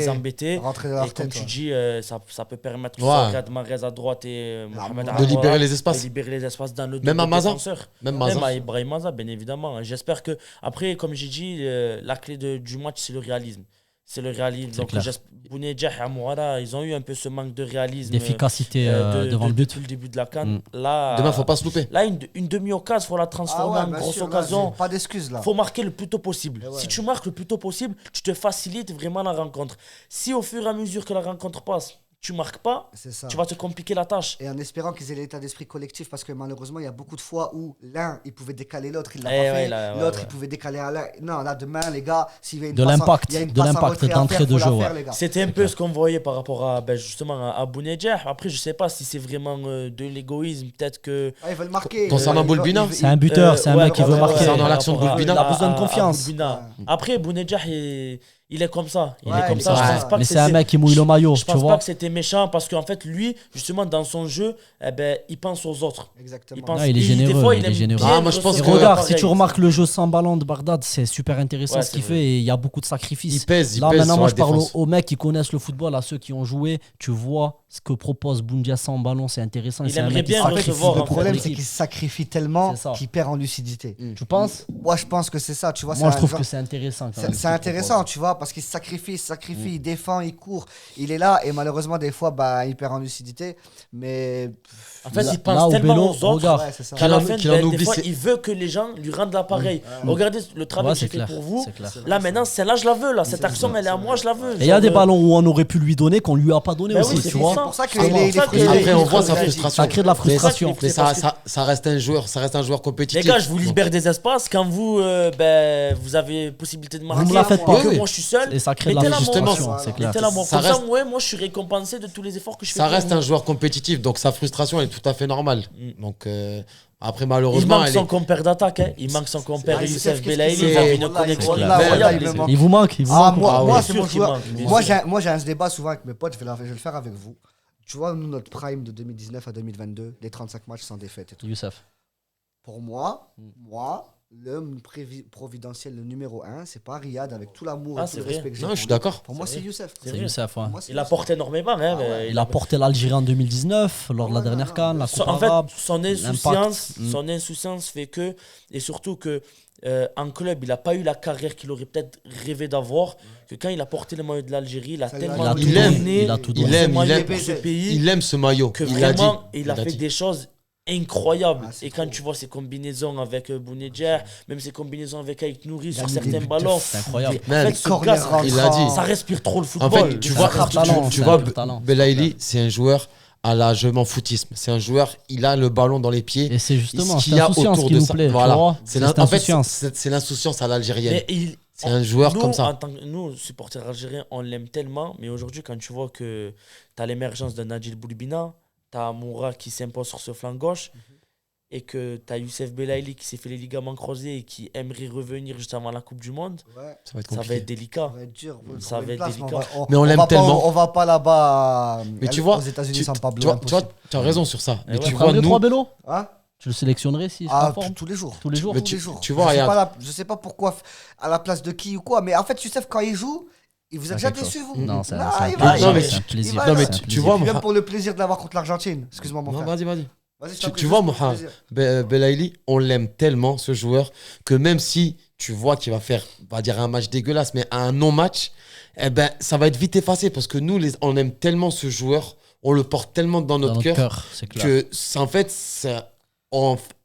Speaker 2: embêter.
Speaker 4: Rentrer dans leur
Speaker 2: et comme
Speaker 4: tête,
Speaker 2: tu dis, ça peut permettre à Riyad Mahrez à droite et Mohamed
Speaker 3: de libérer les espaces.
Speaker 2: De libérer les espaces dans le
Speaker 3: même à Maza.
Speaker 2: Même à Ibrahim Maza, bien évidemment. J'espère que, après, comme j'ai dit, la clé du match, c'est le réalisme. C'est le réalisme. Donc, Bounedjah et Amoura, ils ont eu un peu ce manque de réalisme.
Speaker 1: D'efficacité devant le but.
Speaker 2: Depuis le début de la CAN. Là,
Speaker 3: demain, il ne faut pas se louper.
Speaker 2: Là, une demi-occasion, il faut la transformer en grosse occasion.
Speaker 4: Pas d'excuses là.
Speaker 2: Il faut marquer le plus tôt possible. Si tu marques le plus tôt possible, tu te facilites vraiment la rencontre. Si au fur et à mesure que la rencontre passe, tu marques pas, tu vas te compliquer la tâche.
Speaker 4: Et en espérant qu'ils aient l'état d'esprit collectif, parce que malheureusement, il y a beaucoup de fois où l'un, il pouvait décaler l'autre, il l'a pas fait. L'autre, il pouvait décaler à l'un. Non, là, demain, les gars, s'il y a
Speaker 1: de l'impact d'entrée de jeu.
Speaker 2: C'était un peu ce qu'on voyait par rapport à, justement, à Bounedjah. Après, je sais pas si c'est vraiment de l'égoïsme. Peut-être que.
Speaker 4: Ils veulent marquer.
Speaker 3: Concernant Boulbina,
Speaker 1: c'est un buteur, c'est un mec qui veut marquer.
Speaker 3: Concernant l'action de Boulbina,
Speaker 1: il a besoin de confiance.
Speaker 2: Après, Bounedjah, il est comme ça.
Speaker 1: Mais c'est un mec qui mouille le maillot.
Speaker 2: Je pense pas que c'était méchant parce qu'en fait, lui, justement, dans son jeu, il pense aux autres.
Speaker 4: Exactement.
Speaker 1: Il est généreux. Il est généreux.
Speaker 3: Moi, je pense que
Speaker 1: regarde, si tu remarques le jeu sans ballon de Bardad, c'est super intéressant ce qu'il fait et il y a beaucoup de sacrifices.
Speaker 3: Il pèse.
Speaker 1: Là, maintenant, moi, je parle aux mecs qui connaissent le football, à ceux qui ont joué. Tu vois ce que propose Bounedjah sans ballon, c'est intéressant.
Speaker 2: Il aimerait bien recevoir.
Speaker 4: Le problème, c'est qu'il sacrifie tellement qu'il perd en lucidité.
Speaker 1: Tu penses?
Speaker 4: Moi, je pense que c'est ça. Tu vois,
Speaker 1: moi, je trouve que c'est intéressant.
Speaker 4: C'est intéressant, tu vois, parce qu'il sacrifie, il défend, il court, il est là et malheureusement des fois il perd en lucidité, mais
Speaker 2: en fait il pense tellement aux autres qu'à la fin des fois il veut que les gens lui rendent l'appareil. Regardez le travail que j'ai fait pour vous, là maintenant celle-là je la veux, là cette action elle est à moi, je la veux.
Speaker 1: Et il y a des ballons où on aurait pu lui donner qu'on lui a pas donné aussi, tu vois.
Speaker 4: C'est pour ça
Speaker 3: après on voit sa frustration,
Speaker 1: ça crée de la frustration,
Speaker 3: mais ça reste un joueur compétitif.
Speaker 2: Les gars, je vous libère des espaces quand vous avez possibilité de marquer, que moi je suis seul
Speaker 1: et ça crée de la frustration, c'est clair.
Speaker 2: Moi je suis récompensé de tous les efforts que je fais.
Speaker 3: Ça reste un joueur compétitif, donc sa frustration elle est tout à fait normale. Donc Après,
Speaker 2: Il
Speaker 3: malheureusement,
Speaker 2: manque son compère d'attaque. Hein. Il manque son compère
Speaker 4: Ah,
Speaker 2: Youssef
Speaker 4: qu'est-ce
Speaker 2: Belaïli.
Speaker 4: qu'il
Speaker 2: Ils
Speaker 3: fait
Speaker 2: ont une
Speaker 4: Wallah,
Speaker 2: connexion
Speaker 4: wallah,
Speaker 3: incroyable.
Speaker 4: wallah, il me
Speaker 2: incroyable.
Speaker 4: manque.
Speaker 1: Il vous manque,
Speaker 4: Moi,
Speaker 2: bien
Speaker 4: c'est
Speaker 2: sûr
Speaker 4: mon
Speaker 2: qu'il
Speaker 4: joueur.
Speaker 2: manque, bien
Speaker 4: Moi,
Speaker 2: sûr.
Speaker 4: j'ai un débat souvent avec mes potes, je vais le faire avec vous. Tu vois, nous, notre prime de 2019 à 2022, les 35 matchs sans défaite et tout.
Speaker 1: Youssef.
Speaker 4: Pour moi, l'homme providentiel, le numéro 1, c'est pas Riyad avec tout l'amour
Speaker 2: Ah,
Speaker 4: et tout
Speaker 2: c'est
Speaker 4: le
Speaker 2: vrai.
Speaker 4: respect que j'ai
Speaker 3: Non,
Speaker 4: pour
Speaker 3: je suis
Speaker 4: lui.
Speaker 3: d'accord.
Speaker 4: Pour moi, c'est Youssef.
Speaker 1: C'est Youssef, ouais.
Speaker 4: Pour moi, c'est
Speaker 2: Il
Speaker 4: Youssef.
Speaker 2: apporte énormément. Hein, mais
Speaker 1: Il a porté l'Algérie en 2019, lors de la dernière CAN, la Coupe
Speaker 2: En fait,
Speaker 1: arabe.
Speaker 2: son insouciance fait que, et surtout que en club, il n'a pas eu la carrière qu'il aurait peut-être rêvé d'avoir. Que quand il a porté le maillot de l'Algérie, il a
Speaker 4: Ça
Speaker 2: tellement
Speaker 4: l'a
Speaker 2: tout
Speaker 3: Il aime,
Speaker 2: donné
Speaker 1: il a tout
Speaker 2: pour
Speaker 1: donné.
Speaker 2: ce
Speaker 3: Il
Speaker 2: maillot,
Speaker 3: aime,
Speaker 2: pour ce pays,
Speaker 3: Il aime ce maillot.
Speaker 2: que
Speaker 3: Il l'a dit.
Speaker 2: vraiment, il a
Speaker 3: l'a
Speaker 2: fait
Speaker 3: dit.
Speaker 2: des choses incroyables.
Speaker 4: Ah, c'est
Speaker 2: Et quand
Speaker 4: trop.
Speaker 2: tu vois ses combinaisons avec Bounedjah, même ses combinaisons avec Aït Nouri
Speaker 4: Il a
Speaker 2: sur
Speaker 4: mis
Speaker 2: certains
Speaker 4: des buts de
Speaker 2: ballons,
Speaker 1: C'est incroyable.
Speaker 2: en
Speaker 3: Man,
Speaker 2: fait, ce
Speaker 4: corner
Speaker 2: gars,
Speaker 4: rentrant.
Speaker 3: il l'a dit.
Speaker 2: ça respire trop le
Speaker 3: En
Speaker 2: football.
Speaker 3: fait, tu
Speaker 1: C'est
Speaker 3: vois,
Speaker 1: un pur talent,
Speaker 3: tu
Speaker 1: c'est un
Speaker 3: vois
Speaker 1: pur talent.
Speaker 3: Belaïli, c'est un joueur à la je m'en foutisme. C'est un joueur, il a le ballon dans les pieds.
Speaker 1: Et c'est justement
Speaker 3: Ce
Speaker 1: cette
Speaker 3: qu'il y a
Speaker 1: insouciance
Speaker 3: autour
Speaker 1: qui
Speaker 3: de
Speaker 1: nous
Speaker 3: ça.
Speaker 1: plaît.
Speaker 3: Voilà.
Speaker 1: Tu vois,
Speaker 3: C'est
Speaker 1: cette
Speaker 3: en fait,
Speaker 1: insouciance.
Speaker 3: c'est l'insouciance à l'algérienne.
Speaker 2: Mais
Speaker 3: C'est un joueur
Speaker 2: nous,
Speaker 3: comme ça.
Speaker 2: En tant que, nous, supporters algériens, on l'aime tellement. Mais aujourd'hui, quand tu vois que tu as l'émergence de Nadjil Boulbina, tu as Amoura qui s'impose sur ce flanc gauche, et que tu as Youssef Belaïli qui s'est fait les ligaments croisés et qui aimerait revenir juste avant la Coupe du Monde,
Speaker 4: Ouais,
Speaker 3: Ça va être
Speaker 2: ça va
Speaker 3: compliqué.
Speaker 2: être délicat.
Speaker 4: ça va être dur.
Speaker 2: Ça va être délicat.
Speaker 3: Mais on l'aime
Speaker 4: va pas-
Speaker 3: tellement.
Speaker 4: on va pas là-bas
Speaker 3: Mais tu vois,
Speaker 4: aux États-Unis
Speaker 3: tu
Speaker 4: sans Pablo.
Speaker 3: tu vois,
Speaker 4: impossible.
Speaker 3: tu as raison sur ça. Mais
Speaker 2: ouais.
Speaker 3: tu
Speaker 1: Tu
Speaker 3: vois,
Speaker 1: prendrais
Speaker 3: nous,
Speaker 1: 3 Bélo
Speaker 4: Hein
Speaker 1: Tu le sélectionnerais si c'est
Speaker 4: Ah,
Speaker 1: en forme
Speaker 4: tous les jours.
Speaker 1: Tous les jours
Speaker 3: Mais
Speaker 4: Tous
Speaker 3: tu-
Speaker 4: les jours.
Speaker 3: tu vois,
Speaker 4: je sais
Speaker 3: regarde.
Speaker 4: pas je sais pas pourquoi, à la place de qui ou quoi, mais en fait, Youssef, quand il joue, il vous a déjà
Speaker 1: quelque
Speaker 4: déçu,
Speaker 1: chose.
Speaker 4: vous.
Speaker 1: Non, c'est
Speaker 4: Non,
Speaker 1: un
Speaker 4: il
Speaker 1: plaisir.
Speaker 4: va,
Speaker 3: Non, mais
Speaker 1: C'est un
Speaker 3: tu-
Speaker 1: plaisir.
Speaker 4: non, mais
Speaker 1: c'est un
Speaker 3: tu
Speaker 1: plaisir.
Speaker 3: vois,
Speaker 4: Même
Speaker 3: Moha-
Speaker 4: pour le plaisir de l'avoir contre l'Argentine. Excuse-moi, mon
Speaker 3: Non,
Speaker 4: frère.
Speaker 3: vas-y.
Speaker 4: Vas-y, je t'en prie,
Speaker 3: Tu vois,
Speaker 4: juste pour le
Speaker 3: Mohamed
Speaker 4: plaisir.
Speaker 3: Belaïli, on l'aime tellement, ce joueur, que même si tu vois qu'il va faire, on va dire, un match dégueulasse, mais un non-match, eh ben, ça va être vite effacé parce que nous, on aime tellement ce joueur, on le porte tellement dans
Speaker 1: Dans
Speaker 3: notre
Speaker 1: notre
Speaker 3: cœur
Speaker 1: cœur, c'est clair.
Speaker 3: que, en fait,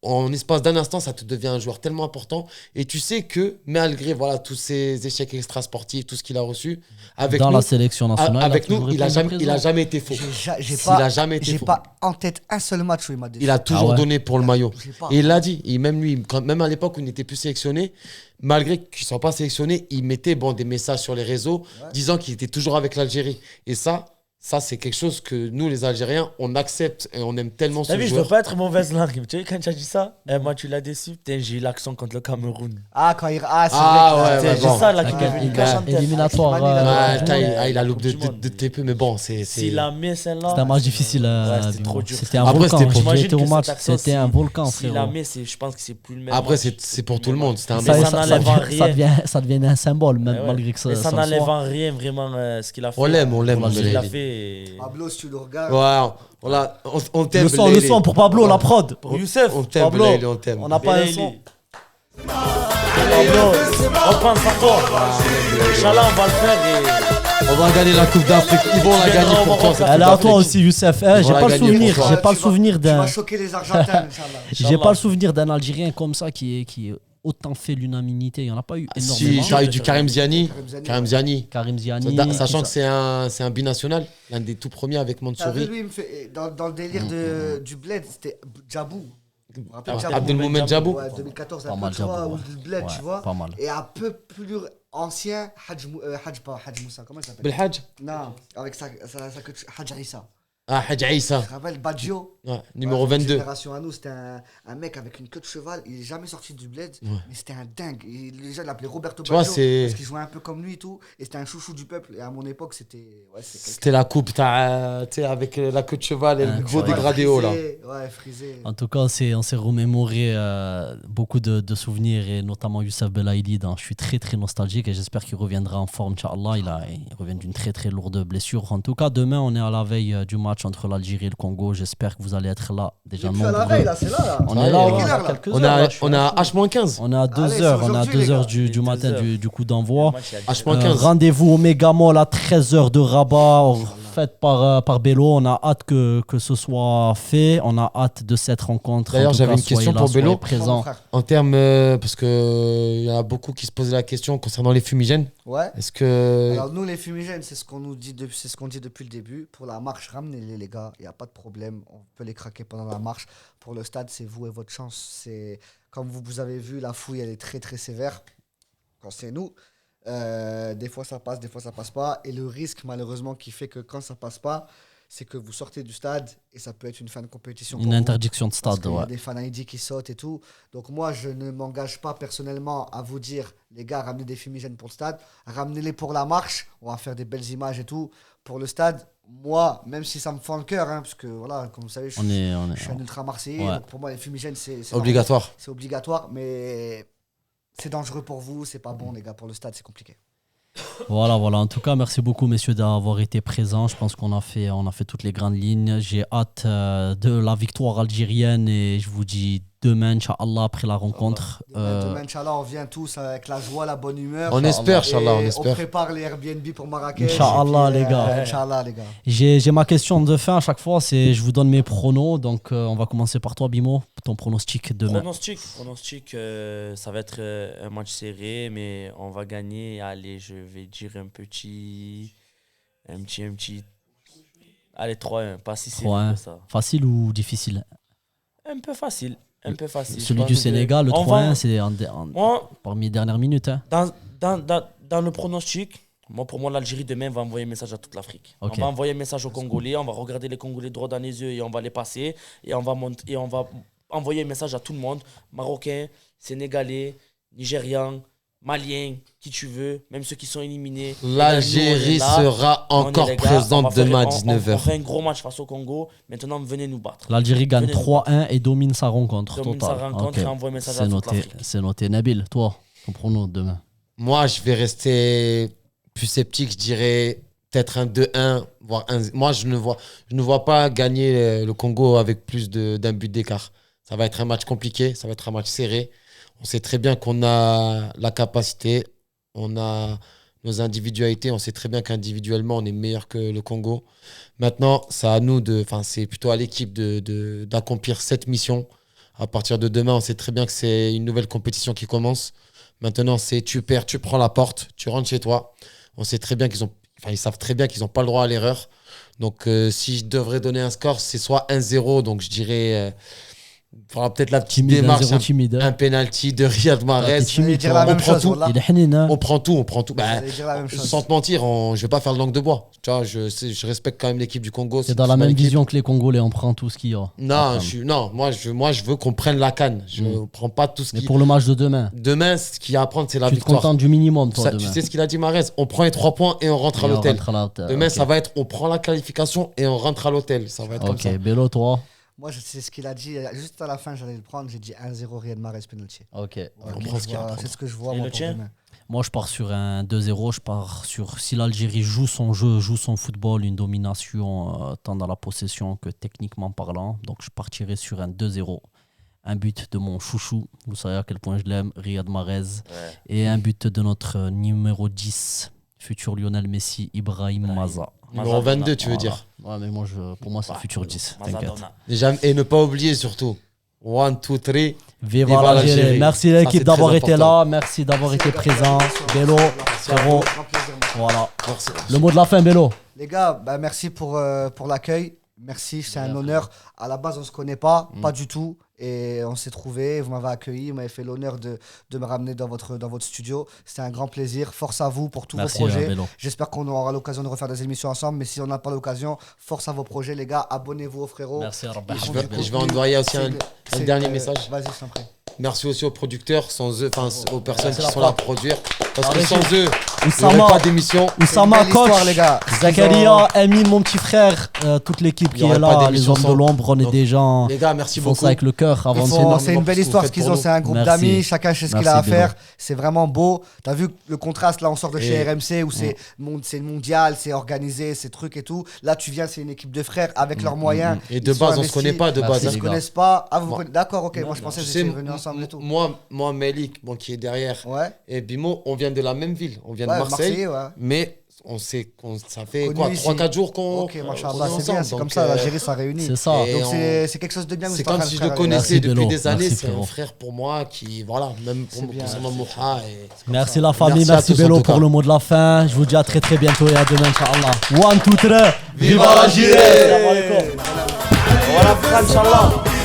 Speaker 3: en espace d'un instant, ça te devient un joueur tellement important. Et tu sais que, malgré voilà, tous ces échecs extrasportifs, tout ce qu'il a reçu, avec
Speaker 1: Dans
Speaker 3: nous,
Speaker 1: la sélection nationale,
Speaker 3: avec nous,
Speaker 1: toujours
Speaker 3: il a
Speaker 1: été
Speaker 3: jamais, il a
Speaker 1: présent.
Speaker 3: jamais été faux.
Speaker 4: J'ai
Speaker 3: Il a jamais été
Speaker 4: j'ai
Speaker 3: faux.
Speaker 4: pas en tête un seul match où il m'a déçu.
Speaker 3: Il a toujours
Speaker 1: ouais.
Speaker 3: donné pour le maillot.
Speaker 4: J'ai pas.
Speaker 3: Et il l'a dit. Et même lui, même à l'époque où il n'était plus sélectionné, malgré qu'il ne soit pas sélectionné, il mettait des messages sur les réseaux disant qu'il était toujours avec l'Algérie. Et ça c'est quelque chose que nous, les Algériens, on accepte et on aime tellement ce
Speaker 2: David, je veux
Speaker 3: joueur.
Speaker 2: pas être mauvaise langue. Tu sais, quand tu as dit ça, moi, tu l'as déçu. Putain, j'ai eu l'accent contre le Cameroun.
Speaker 4: Ah, quand il. Ah, c'est
Speaker 3: Ah,
Speaker 4: vrai.
Speaker 3: ouais,
Speaker 2: Putain,
Speaker 3: ouais,
Speaker 2: j'ai
Speaker 3: bon.
Speaker 2: ça là qui
Speaker 1: Laquelle
Speaker 2: m'est
Speaker 1: il
Speaker 2: venu cache en tête.
Speaker 1: éliminatoire,
Speaker 4: Avec Mali,
Speaker 3: Ouais,
Speaker 2: Ouais,
Speaker 3: il a
Speaker 2: la
Speaker 3: loupé
Speaker 2: Coupe du Monde.
Speaker 3: de très peu, mais bon, c'est.
Speaker 2: S'il a mis celle-là.
Speaker 1: C'était un match difficile.
Speaker 2: Ouais, c'était
Speaker 1: Bimo.
Speaker 2: trop dur.
Speaker 1: C'était un
Speaker 3: Après,
Speaker 1: volcan.
Speaker 3: c'était pour-
Speaker 1: J'ai
Speaker 2: J'imagine
Speaker 1: été au
Speaker 2: que cet
Speaker 1: match.
Speaker 2: accent,
Speaker 1: C'était un volcan,
Speaker 2: S'il a
Speaker 1: frérot.
Speaker 2: mis, je pense que c'est plus le même.
Speaker 3: Après,
Speaker 2: match.
Speaker 3: c'est pour tout le monde. C'était un
Speaker 2: Ça,
Speaker 3: match.
Speaker 2: ça n'enlève rien.
Speaker 1: Ça devient un symbole, même
Speaker 2: Ouais, ouais.
Speaker 1: malgré que ça
Speaker 2: Mais ça
Speaker 1: ça
Speaker 2: n'enlève
Speaker 1: soit.
Speaker 2: en rien vraiment ce qu'il a fait.
Speaker 3: On l'aime,
Speaker 2: Ce qu'il a
Speaker 3: Belaïli.
Speaker 2: fait.
Speaker 4: Pablo, si tu le regardes.
Speaker 3: Ouais, on t'aime.
Speaker 1: Le son pour Pablo, la prod.
Speaker 2: Pour Youssef,
Speaker 3: On t'aime,
Speaker 1: Pablo,
Speaker 3: Belaïli, on t'aime.
Speaker 1: On n'a pas un
Speaker 2: Belaïli.
Speaker 1: son.
Speaker 2: Pablo, on pense à toi. Inch'Allah, on va le faire.
Speaker 3: On va gagner la Coupe d'Afrique. Ils vont la
Speaker 2: Tu
Speaker 3: gagner
Speaker 2: viendras au
Speaker 3: pour toi.
Speaker 2: Maroc,
Speaker 3: cette
Speaker 1: Elle est
Speaker 3: Coupe
Speaker 1: à toi
Speaker 3: d'Afrique.
Speaker 1: aussi, Youssef.
Speaker 3: Ils
Speaker 1: J'ai
Speaker 3: vont
Speaker 1: pas
Speaker 3: la
Speaker 1: le
Speaker 3: gagner
Speaker 1: souvenir.
Speaker 3: pour toi.
Speaker 1: J'ai pas le souvenir
Speaker 4: Tu
Speaker 1: d'un.
Speaker 4: vas choquer les Argentins, Inch'Allah.
Speaker 1: J'ai pas le souvenir d'un Algérien comme ça qui est autant fait l'unanimité. Il n'y en a pas eu
Speaker 3: Si,
Speaker 1: énormément.
Speaker 3: t'as eu du Karim Ziani.
Speaker 4: Karim Ziani.
Speaker 3: Karim Ziani.
Speaker 1: Karim Ziani.
Speaker 3: Sachant que c'est un binational, l'un des tout premiers avec
Speaker 4: T'as vu,
Speaker 3: Mansouri.
Speaker 4: lui, il me fait. Dans le délire du bled, c'était Djabou. Vous vous rappelez Djabou
Speaker 3: Abdelmoumene Djabou.
Speaker 4: Ouais, 2014,
Speaker 1: Pas
Speaker 4: un peu,
Speaker 1: mal,
Speaker 4: tu vois,
Speaker 1: Djabou,
Speaker 4: ou
Speaker 1: ouais.
Speaker 4: le bled,
Speaker 1: Ouais,
Speaker 4: tu vois.
Speaker 1: pas mal.
Speaker 4: Et un peu plus ancien, Hadj Moussa, comment il s'appelle
Speaker 3: Belhadj.
Speaker 4: Non, avec sa queue, Hadj Aïssa.
Speaker 3: Ah, Hadj Aïssa.
Speaker 4: Tu te rappelles, Baggio
Speaker 3: Ouais, numéro
Speaker 4: Ouais, notre
Speaker 3: 22.
Speaker 4: génération à nous, c'était un mec avec une queue de cheval. Il est jamais sorti du bled, mais c'était un dingue. Et les gens l'appelaient Roberto
Speaker 3: Tu vois,
Speaker 4: Baggio
Speaker 3: c'est-
Speaker 4: parce qu'il jouait un peu comme lui et tout. Et c'était un chouchou du peuple. Et à mon époque, c'était. Ouais,
Speaker 3: C'était la coupe, tu sais, avec la queue de cheval et le gros
Speaker 4: quelqu'un.
Speaker 3: dégradé haut là.
Speaker 4: Ouais, frisé.
Speaker 1: En tout cas, on s'est remémoré beaucoup de souvenirs et notamment Youssef Belaïli. Je suis très très nostalgique et j'espère qu'il reviendra en forme, Inch'Allah. Il revient d'une très très lourde blessure. En tout cas, demain, on est à la veille du match entre l'Algérie et le Congo. J'espère que vous allez être là. Déjà
Speaker 4: Depuis à la
Speaker 1: nombreux.
Speaker 4: veille, là, c'est là. Là.
Speaker 1: On
Speaker 3: Ouais,
Speaker 1: est là,
Speaker 3: ouais.
Speaker 1: on
Speaker 4: Quelle
Speaker 1: a
Speaker 4: heure, là
Speaker 1: quelques
Speaker 3: On
Speaker 1: heures.
Speaker 3: a,
Speaker 1: là, je suis
Speaker 3: on a
Speaker 1: à fond.
Speaker 3: H-15.
Speaker 1: On est à 2
Speaker 4: Allez, c'est
Speaker 1: heures, on est à
Speaker 4: aujourd'hui,
Speaker 1: 2
Speaker 4: les
Speaker 1: heures
Speaker 4: gars.
Speaker 1: du matin
Speaker 2: 2 heures.
Speaker 1: du coup d'envoi.
Speaker 3: H-15.
Speaker 1: Rendez-vous au Mégamall à 13h de Rabat, fait par Bello. On a hâte que ce soit fait. On a hâte de cette rencontre.
Speaker 3: D'ailleurs,
Speaker 1: En tout
Speaker 3: j'avais
Speaker 1: cas,
Speaker 3: une question
Speaker 1: soyez là,
Speaker 3: pour
Speaker 1: soyez
Speaker 3: Bello.
Speaker 1: présents.
Speaker 3: En termes, parce qu'il y a beaucoup qui se posaient la question concernant les fumigènes.
Speaker 4: Ouais.
Speaker 3: Est-ce que.
Speaker 4: Alors nous les fumigènes, c'est ce qu'on nous dit c'est ce qu'on dit depuis le début. Pour la marche, ramenez-les les gars, il n'y a pas de problème, on peut les craquer pendant la marche. Pour le stade, c'est vous et votre chance. C'est comme vous avez vu, la fouille elle est très très sévère quand c'est nous. Des fois ça passe, des fois ça passe pas. Et le risque malheureusement qui fait que quand ça passe pas, c'est que vous sortez du stade et ça peut être une fin de compétition.
Speaker 1: Une interdiction de stade,
Speaker 4: Il y a
Speaker 1: ouais.
Speaker 4: des fan ID qui sautent et tout. Donc moi, je ne m'engage pas personnellement à vous dire, les gars, ramenez des fumigènes pour le stade, ramenez-les pour la marche, on va faire des belles images et tout. Pour le stade, moi, même si ça me fend le cœur, parce que voilà, comme vous savez, je suis un ultra marseillais,
Speaker 1: Ouais.
Speaker 4: donc pour moi, les fumigènes, c'est
Speaker 3: Obligatoire.
Speaker 4: c'est obligatoire, mais c'est dangereux pour vous, c'est pas bon, les gars, pour le stade, c'est compliqué.
Speaker 1: Voilà. En tout cas, merci beaucoup, messieurs, d'avoir été présents. Je pense qu'on a fait toutes les grandes lignes. J'ai hâte de la victoire algérienne et je vous dis demain, Inch'Allah, après la rencontre.
Speaker 4: Demain, Inch'Allah, on vient tous avec la joie, la bonne humeur.
Speaker 3: On espère,
Speaker 4: Et
Speaker 3: Inch'Allah, on
Speaker 4: on
Speaker 3: espère.
Speaker 4: prépare les Airbnb pour Marrakech.
Speaker 1: Inch'Allah,
Speaker 4: et puis,
Speaker 1: les gars.
Speaker 4: Inch'Allah, les gars.
Speaker 1: J'ai ma question de fin à chaque fois, c'est je vous donne mes pronos. Donc, on va commencer par toi, Bimo. Ton pronostic demain.
Speaker 2: Pronostic, ça va être un match serré, mais on va gagner. Allez, je vais dire un petit. Allez, 3-1, pas si serré
Speaker 1: 3-1.
Speaker 2: que ça.
Speaker 1: Facile ou difficile?
Speaker 2: Un peu facile.
Speaker 1: Celui du Sénégal, le
Speaker 2: On
Speaker 1: 3-1,
Speaker 2: va-
Speaker 1: c'est
Speaker 2: Moi,
Speaker 1: parmi les dernières minutes. Hein.
Speaker 2: dans le pronostic, pour moi, l'Algérie demain va envoyer un message à toute l'Afrique.
Speaker 1: Ok.
Speaker 2: On va envoyer un message aux Congolais, on va regarder les Congolais droit dans les yeux et on va les passer. Et on va envoyer un message à tout le monde, Marocains, Sénégalais, Nigérians, Maliens, qui tu veux, même ceux qui sont éliminés.
Speaker 3: L'Algérie
Speaker 2: Et là,
Speaker 3: sera
Speaker 2: on est
Speaker 3: encore
Speaker 2: les gars,
Speaker 3: présente
Speaker 2: on va faire-
Speaker 3: demain à
Speaker 2: on
Speaker 3: 19h.
Speaker 2: fait un gros match face au Congo. Maintenant, venez nous battre.
Speaker 1: L'Algérie gagne
Speaker 2: Venez nous
Speaker 1: 3-1 et domine sa rencontre
Speaker 2: Domine
Speaker 1: totale.
Speaker 2: sa rencontre
Speaker 1: Ok.
Speaker 2: et envoie un message
Speaker 1: C'est
Speaker 2: à toute
Speaker 1: noté,
Speaker 2: l'Afrique.
Speaker 1: c'est noté. Nabil, toi, ton prono demain.
Speaker 3: Moi, je vais rester plus sceptique. Je dirais peut-être un 2-1, voire un. Moi, je ne vois pas gagner le Congo avec plus d'un but d'écart. Ça va être un match compliqué, ça va être un match serré. On sait très bien qu'on a la capacité, on a nos individualités. On sait très bien qu'individuellement, on est meilleur que le Congo. Maintenant, c'est plutôt à l'équipe d'accomplir cette mission. À partir de demain, on sait très bien que c'est une nouvelle compétition qui commence. Maintenant, c'est tu perds, tu prends la porte, tu rentres chez toi. On sait très bien ils savent très bien qu'ils n'ont pas le droit à l'erreur. Donc, si je devrais donner un score, c'est soit 1-0. Donc, je dirais, il faudra peut-être la petite
Speaker 1: Timide,
Speaker 3: démarche.
Speaker 1: 1-0 timide.
Speaker 3: Un penalty de Riyad Mahrez.
Speaker 1: T'es timide,
Speaker 4: dire la
Speaker 1: toi.
Speaker 4: même chose,
Speaker 3: tout.
Speaker 4: voilà.
Speaker 1: Il est Hanin, hein.
Speaker 3: On prend tout. Bah,
Speaker 4: J'allais dire la même chose.
Speaker 3: sans te mentir, je vais pas faire le langue de bois. Tu vois, je respecte quand même l'équipe du Congo.
Speaker 1: C'est dans la
Speaker 3: ma
Speaker 1: même
Speaker 3: équipe.
Speaker 1: vision que les Congolais, on prend tout ce qu'il y a.
Speaker 3: Non, moi je veux qu'on prenne la canne. Je ne prends pas tout ce
Speaker 1: Mais
Speaker 3: qui.
Speaker 1: pour le match de demain,
Speaker 3: Demain, ce qu'il y a à prendre, c'est la
Speaker 1: tu te
Speaker 3: victoire.
Speaker 1: contentes du minimum, toi,
Speaker 3: Ça,
Speaker 1: demain.
Speaker 3: tu sais ce qu'il a dit, Mahrez? On prend les 3 points et on rentre à
Speaker 1: Et on
Speaker 3: l'hôtel.
Speaker 1: rentre à l'hôtel,
Speaker 3: Demain,
Speaker 1: ok.
Speaker 3: ça va être on prend la qualification et on rentre à l'hôtel. Ça va être comme ça.
Speaker 1: Ok, Bello, toi.
Speaker 4: Moi, c'est ce qu'il a dit. Juste à la fin, j'allais le prendre. J'ai dit 1-0 Riyad Mahrez penalty.
Speaker 1: Ok.
Speaker 3: On prend ce qu'il y a à prendre.
Speaker 4: C'est ce que je vois
Speaker 2: Et
Speaker 4: moi,
Speaker 2: le
Speaker 4: pour
Speaker 2: tien
Speaker 4: demain.
Speaker 1: Moi, je pars sur un 2-0. Je pars sur si l'Algérie joue son jeu, joue son football, une domination tant dans la possession que techniquement parlant. Donc, je partirai sur un 2-0. Un but de mon chouchou, vous savez à quel point je l'aime, Riyad Mahrez.
Speaker 2: Ouais.
Speaker 1: Et un but de notre numéro 10, futur Lionel Messi, Ibrahim Maza.
Speaker 3: Numéro 22, tu veux
Speaker 1: Voilà.
Speaker 3: dire.
Speaker 1: Ouais, mais moi, pour moi, c'est
Speaker 2: Bah,
Speaker 1: futur 10. T'inquiète.
Speaker 2: Maradona.
Speaker 3: Et ne pas oublier surtout. 1, 2, 3.
Speaker 1: Viva
Speaker 3: Viva
Speaker 1: l'Algérie.
Speaker 3: l'Algérie.
Speaker 1: Merci
Speaker 3: Ça,
Speaker 1: l'équipe
Speaker 3: c'est
Speaker 1: d'avoir
Speaker 3: très
Speaker 1: été
Speaker 3: important.
Speaker 1: là. Merci d'avoir été présent. Bello, frérot.
Speaker 4: Grand plaisir, moi.
Speaker 1: Voilà.
Speaker 3: Merci.
Speaker 1: Le mot de la fin, Bello.
Speaker 4: Les gars, merci pour l'accueil. Merci, c'est un honneur. À la base, on ne se connaît pas du tout. Et on s'est trouvés, vous m'avez accueilli, vous m'avez fait l'honneur de me ramener dans votre studio. C'était un grand plaisir. Force à vous pour tous
Speaker 1: Merci,
Speaker 4: vos projets.
Speaker 1: Bello.
Speaker 4: J'espère qu'on aura l'occasion de refaire des émissions ensemble. Mais si on n'a pas l'occasion, force à vos projets, les gars. Abonnez-vous aux frérots.
Speaker 1: Merci, Rabbi.
Speaker 3: Je vais envoyer aussi un dernier message.
Speaker 4: Vas-y, je t'en prie.
Speaker 3: Merci aussi aux producteurs, sans eux, aux personnes
Speaker 1: c'est
Speaker 3: qui
Speaker 1: la
Speaker 3: sont là
Speaker 1: frappe.
Speaker 3: pour produire. Parce que
Speaker 1: Allez,
Speaker 3: sans eux, il n'y
Speaker 1: Oussama.
Speaker 3: aurait pas d'émission.
Speaker 1: Oussama,
Speaker 4: C'est une belle histoire,
Speaker 1: coach,
Speaker 4: les gars.
Speaker 1: Zakaria, Amine, mon petit frère, toute l'équipe
Speaker 3: Il
Speaker 1: qui
Speaker 3: y
Speaker 1: est
Speaker 3: aurait pas
Speaker 1: là, les
Speaker 3: d'émission
Speaker 1: hommes de
Speaker 3: sans-
Speaker 1: l'ombre, on est
Speaker 3: Donc,
Speaker 1: des gens
Speaker 3: Les gars,
Speaker 1: qui
Speaker 3: merci
Speaker 1: font
Speaker 3: beaucoup.
Speaker 1: ça avec le cœur avant de
Speaker 3: énormément
Speaker 4: C'est une belle
Speaker 3: pour ce
Speaker 4: histoire
Speaker 3: que
Speaker 4: ce
Speaker 3: vous
Speaker 4: qu'ils
Speaker 3: faites
Speaker 4: ont.
Speaker 3: pour
Speaker 4: C'est un groupe
Speaker 1: Merci.
Speaker 4: d'amis. Chacun sait ce qu'il
Speaker 1: Merci,
Speaker 4: a à
Speaker 1: Bello.
Speaker 4: faire. C'est vraiment beau. T'as vu le contraste là, on sort de chez
Speaker 3: Et-
Speaker 4: RMC où c'est mondial, c'est organisé, c'est truc et tout. Là, tu viens, c'est une équipe de frères avec leurs moyens.
Speaker 3: Et de
Speaker 4: Ils sont
Speaker 3: base, on se
Speaker 4: investis.
Speaker 3: connaît pas de
Speaker 1: Merci,
Speaker 3: base.
Speaker 4: Ils
Speaker 3: hein.
Speaker 4: se
Speaker 1: les gars.
Speaker 4: connaissent pas. Ah, vous
Speaker 3: Moi-
Speaker 4: connaissez. D'accord, ok. Moi, je
Speaker 3: Tu
Speaker 4: pensais que vous
Speaker 3: sais,
Speaker 4: étiez venus ensemble et tout.
Speaker 3: moi, Melik, qui est derrière,
Speaker 4: Ouais.
Speaker 3: et Bimo, on vient de la même ville. On vient de
Speaker 4: Ouais,
Speaker 3: Marseille.
Speaker 4: ouais.
Speaker 3: Mais ça fait
Speaker 4: Connu
Speaker 3: quoi
Speaker 4: ici.
Speaker 3: 3-4 jours qu'on
Speaker 4: Ok,
Speaker 3: qu'on est
Speaker 4: machallah, c'est
Speaker 3: ensemble.
Speaker 4: bien. C'est comme
Speaker 3: Donc,
Speaker 4: ça, l'Algérie, ça réunit.
Speaker 1: C'est ça.
Speaker 3: Et
Speaker 4: Donc,
Speaker 3: on-
Speaker 4: c'est quelque chose de bien.
Speaker 3: C'est
Speaker 4: vous êtes en
Speaker 3: comme
Speaker 4: train
Speaker 3: si
Speaker 4: de
Speaker 3: je le
Speaker 4: faire,
Speaker 3: connaissais
Speaker 1: Merci,
Speaker 3: depuis
Speaker 1: Bello.
Speaker 3: des années.
Speaker 1: Merci,
Speaker 3: C'est un
Speaker 1: frérot.
Speaker 3: frère pour moi qui, voilà, même
Speaker 4: C'est bien.
Speaker 3: concernant Mouha. Et...
Speaker 1: Merci la famille,
Speaker 3: Merci à
Speaker 1: merci
Speaker 3: tous, en
Speaker 1: Bello
Speaker 3: tout
Speaker 1: pour
Speaker 3: cas.
Speaker 1: le mot de la fin. Je vous dis à très très bientôt et à demain, Inch'Allah. 1, 2, 3.
Speaker 3: Viva l'Algérie!
Speaker 1: Salam alaikum.
Speaker 2: Voilà, Inch'Allah.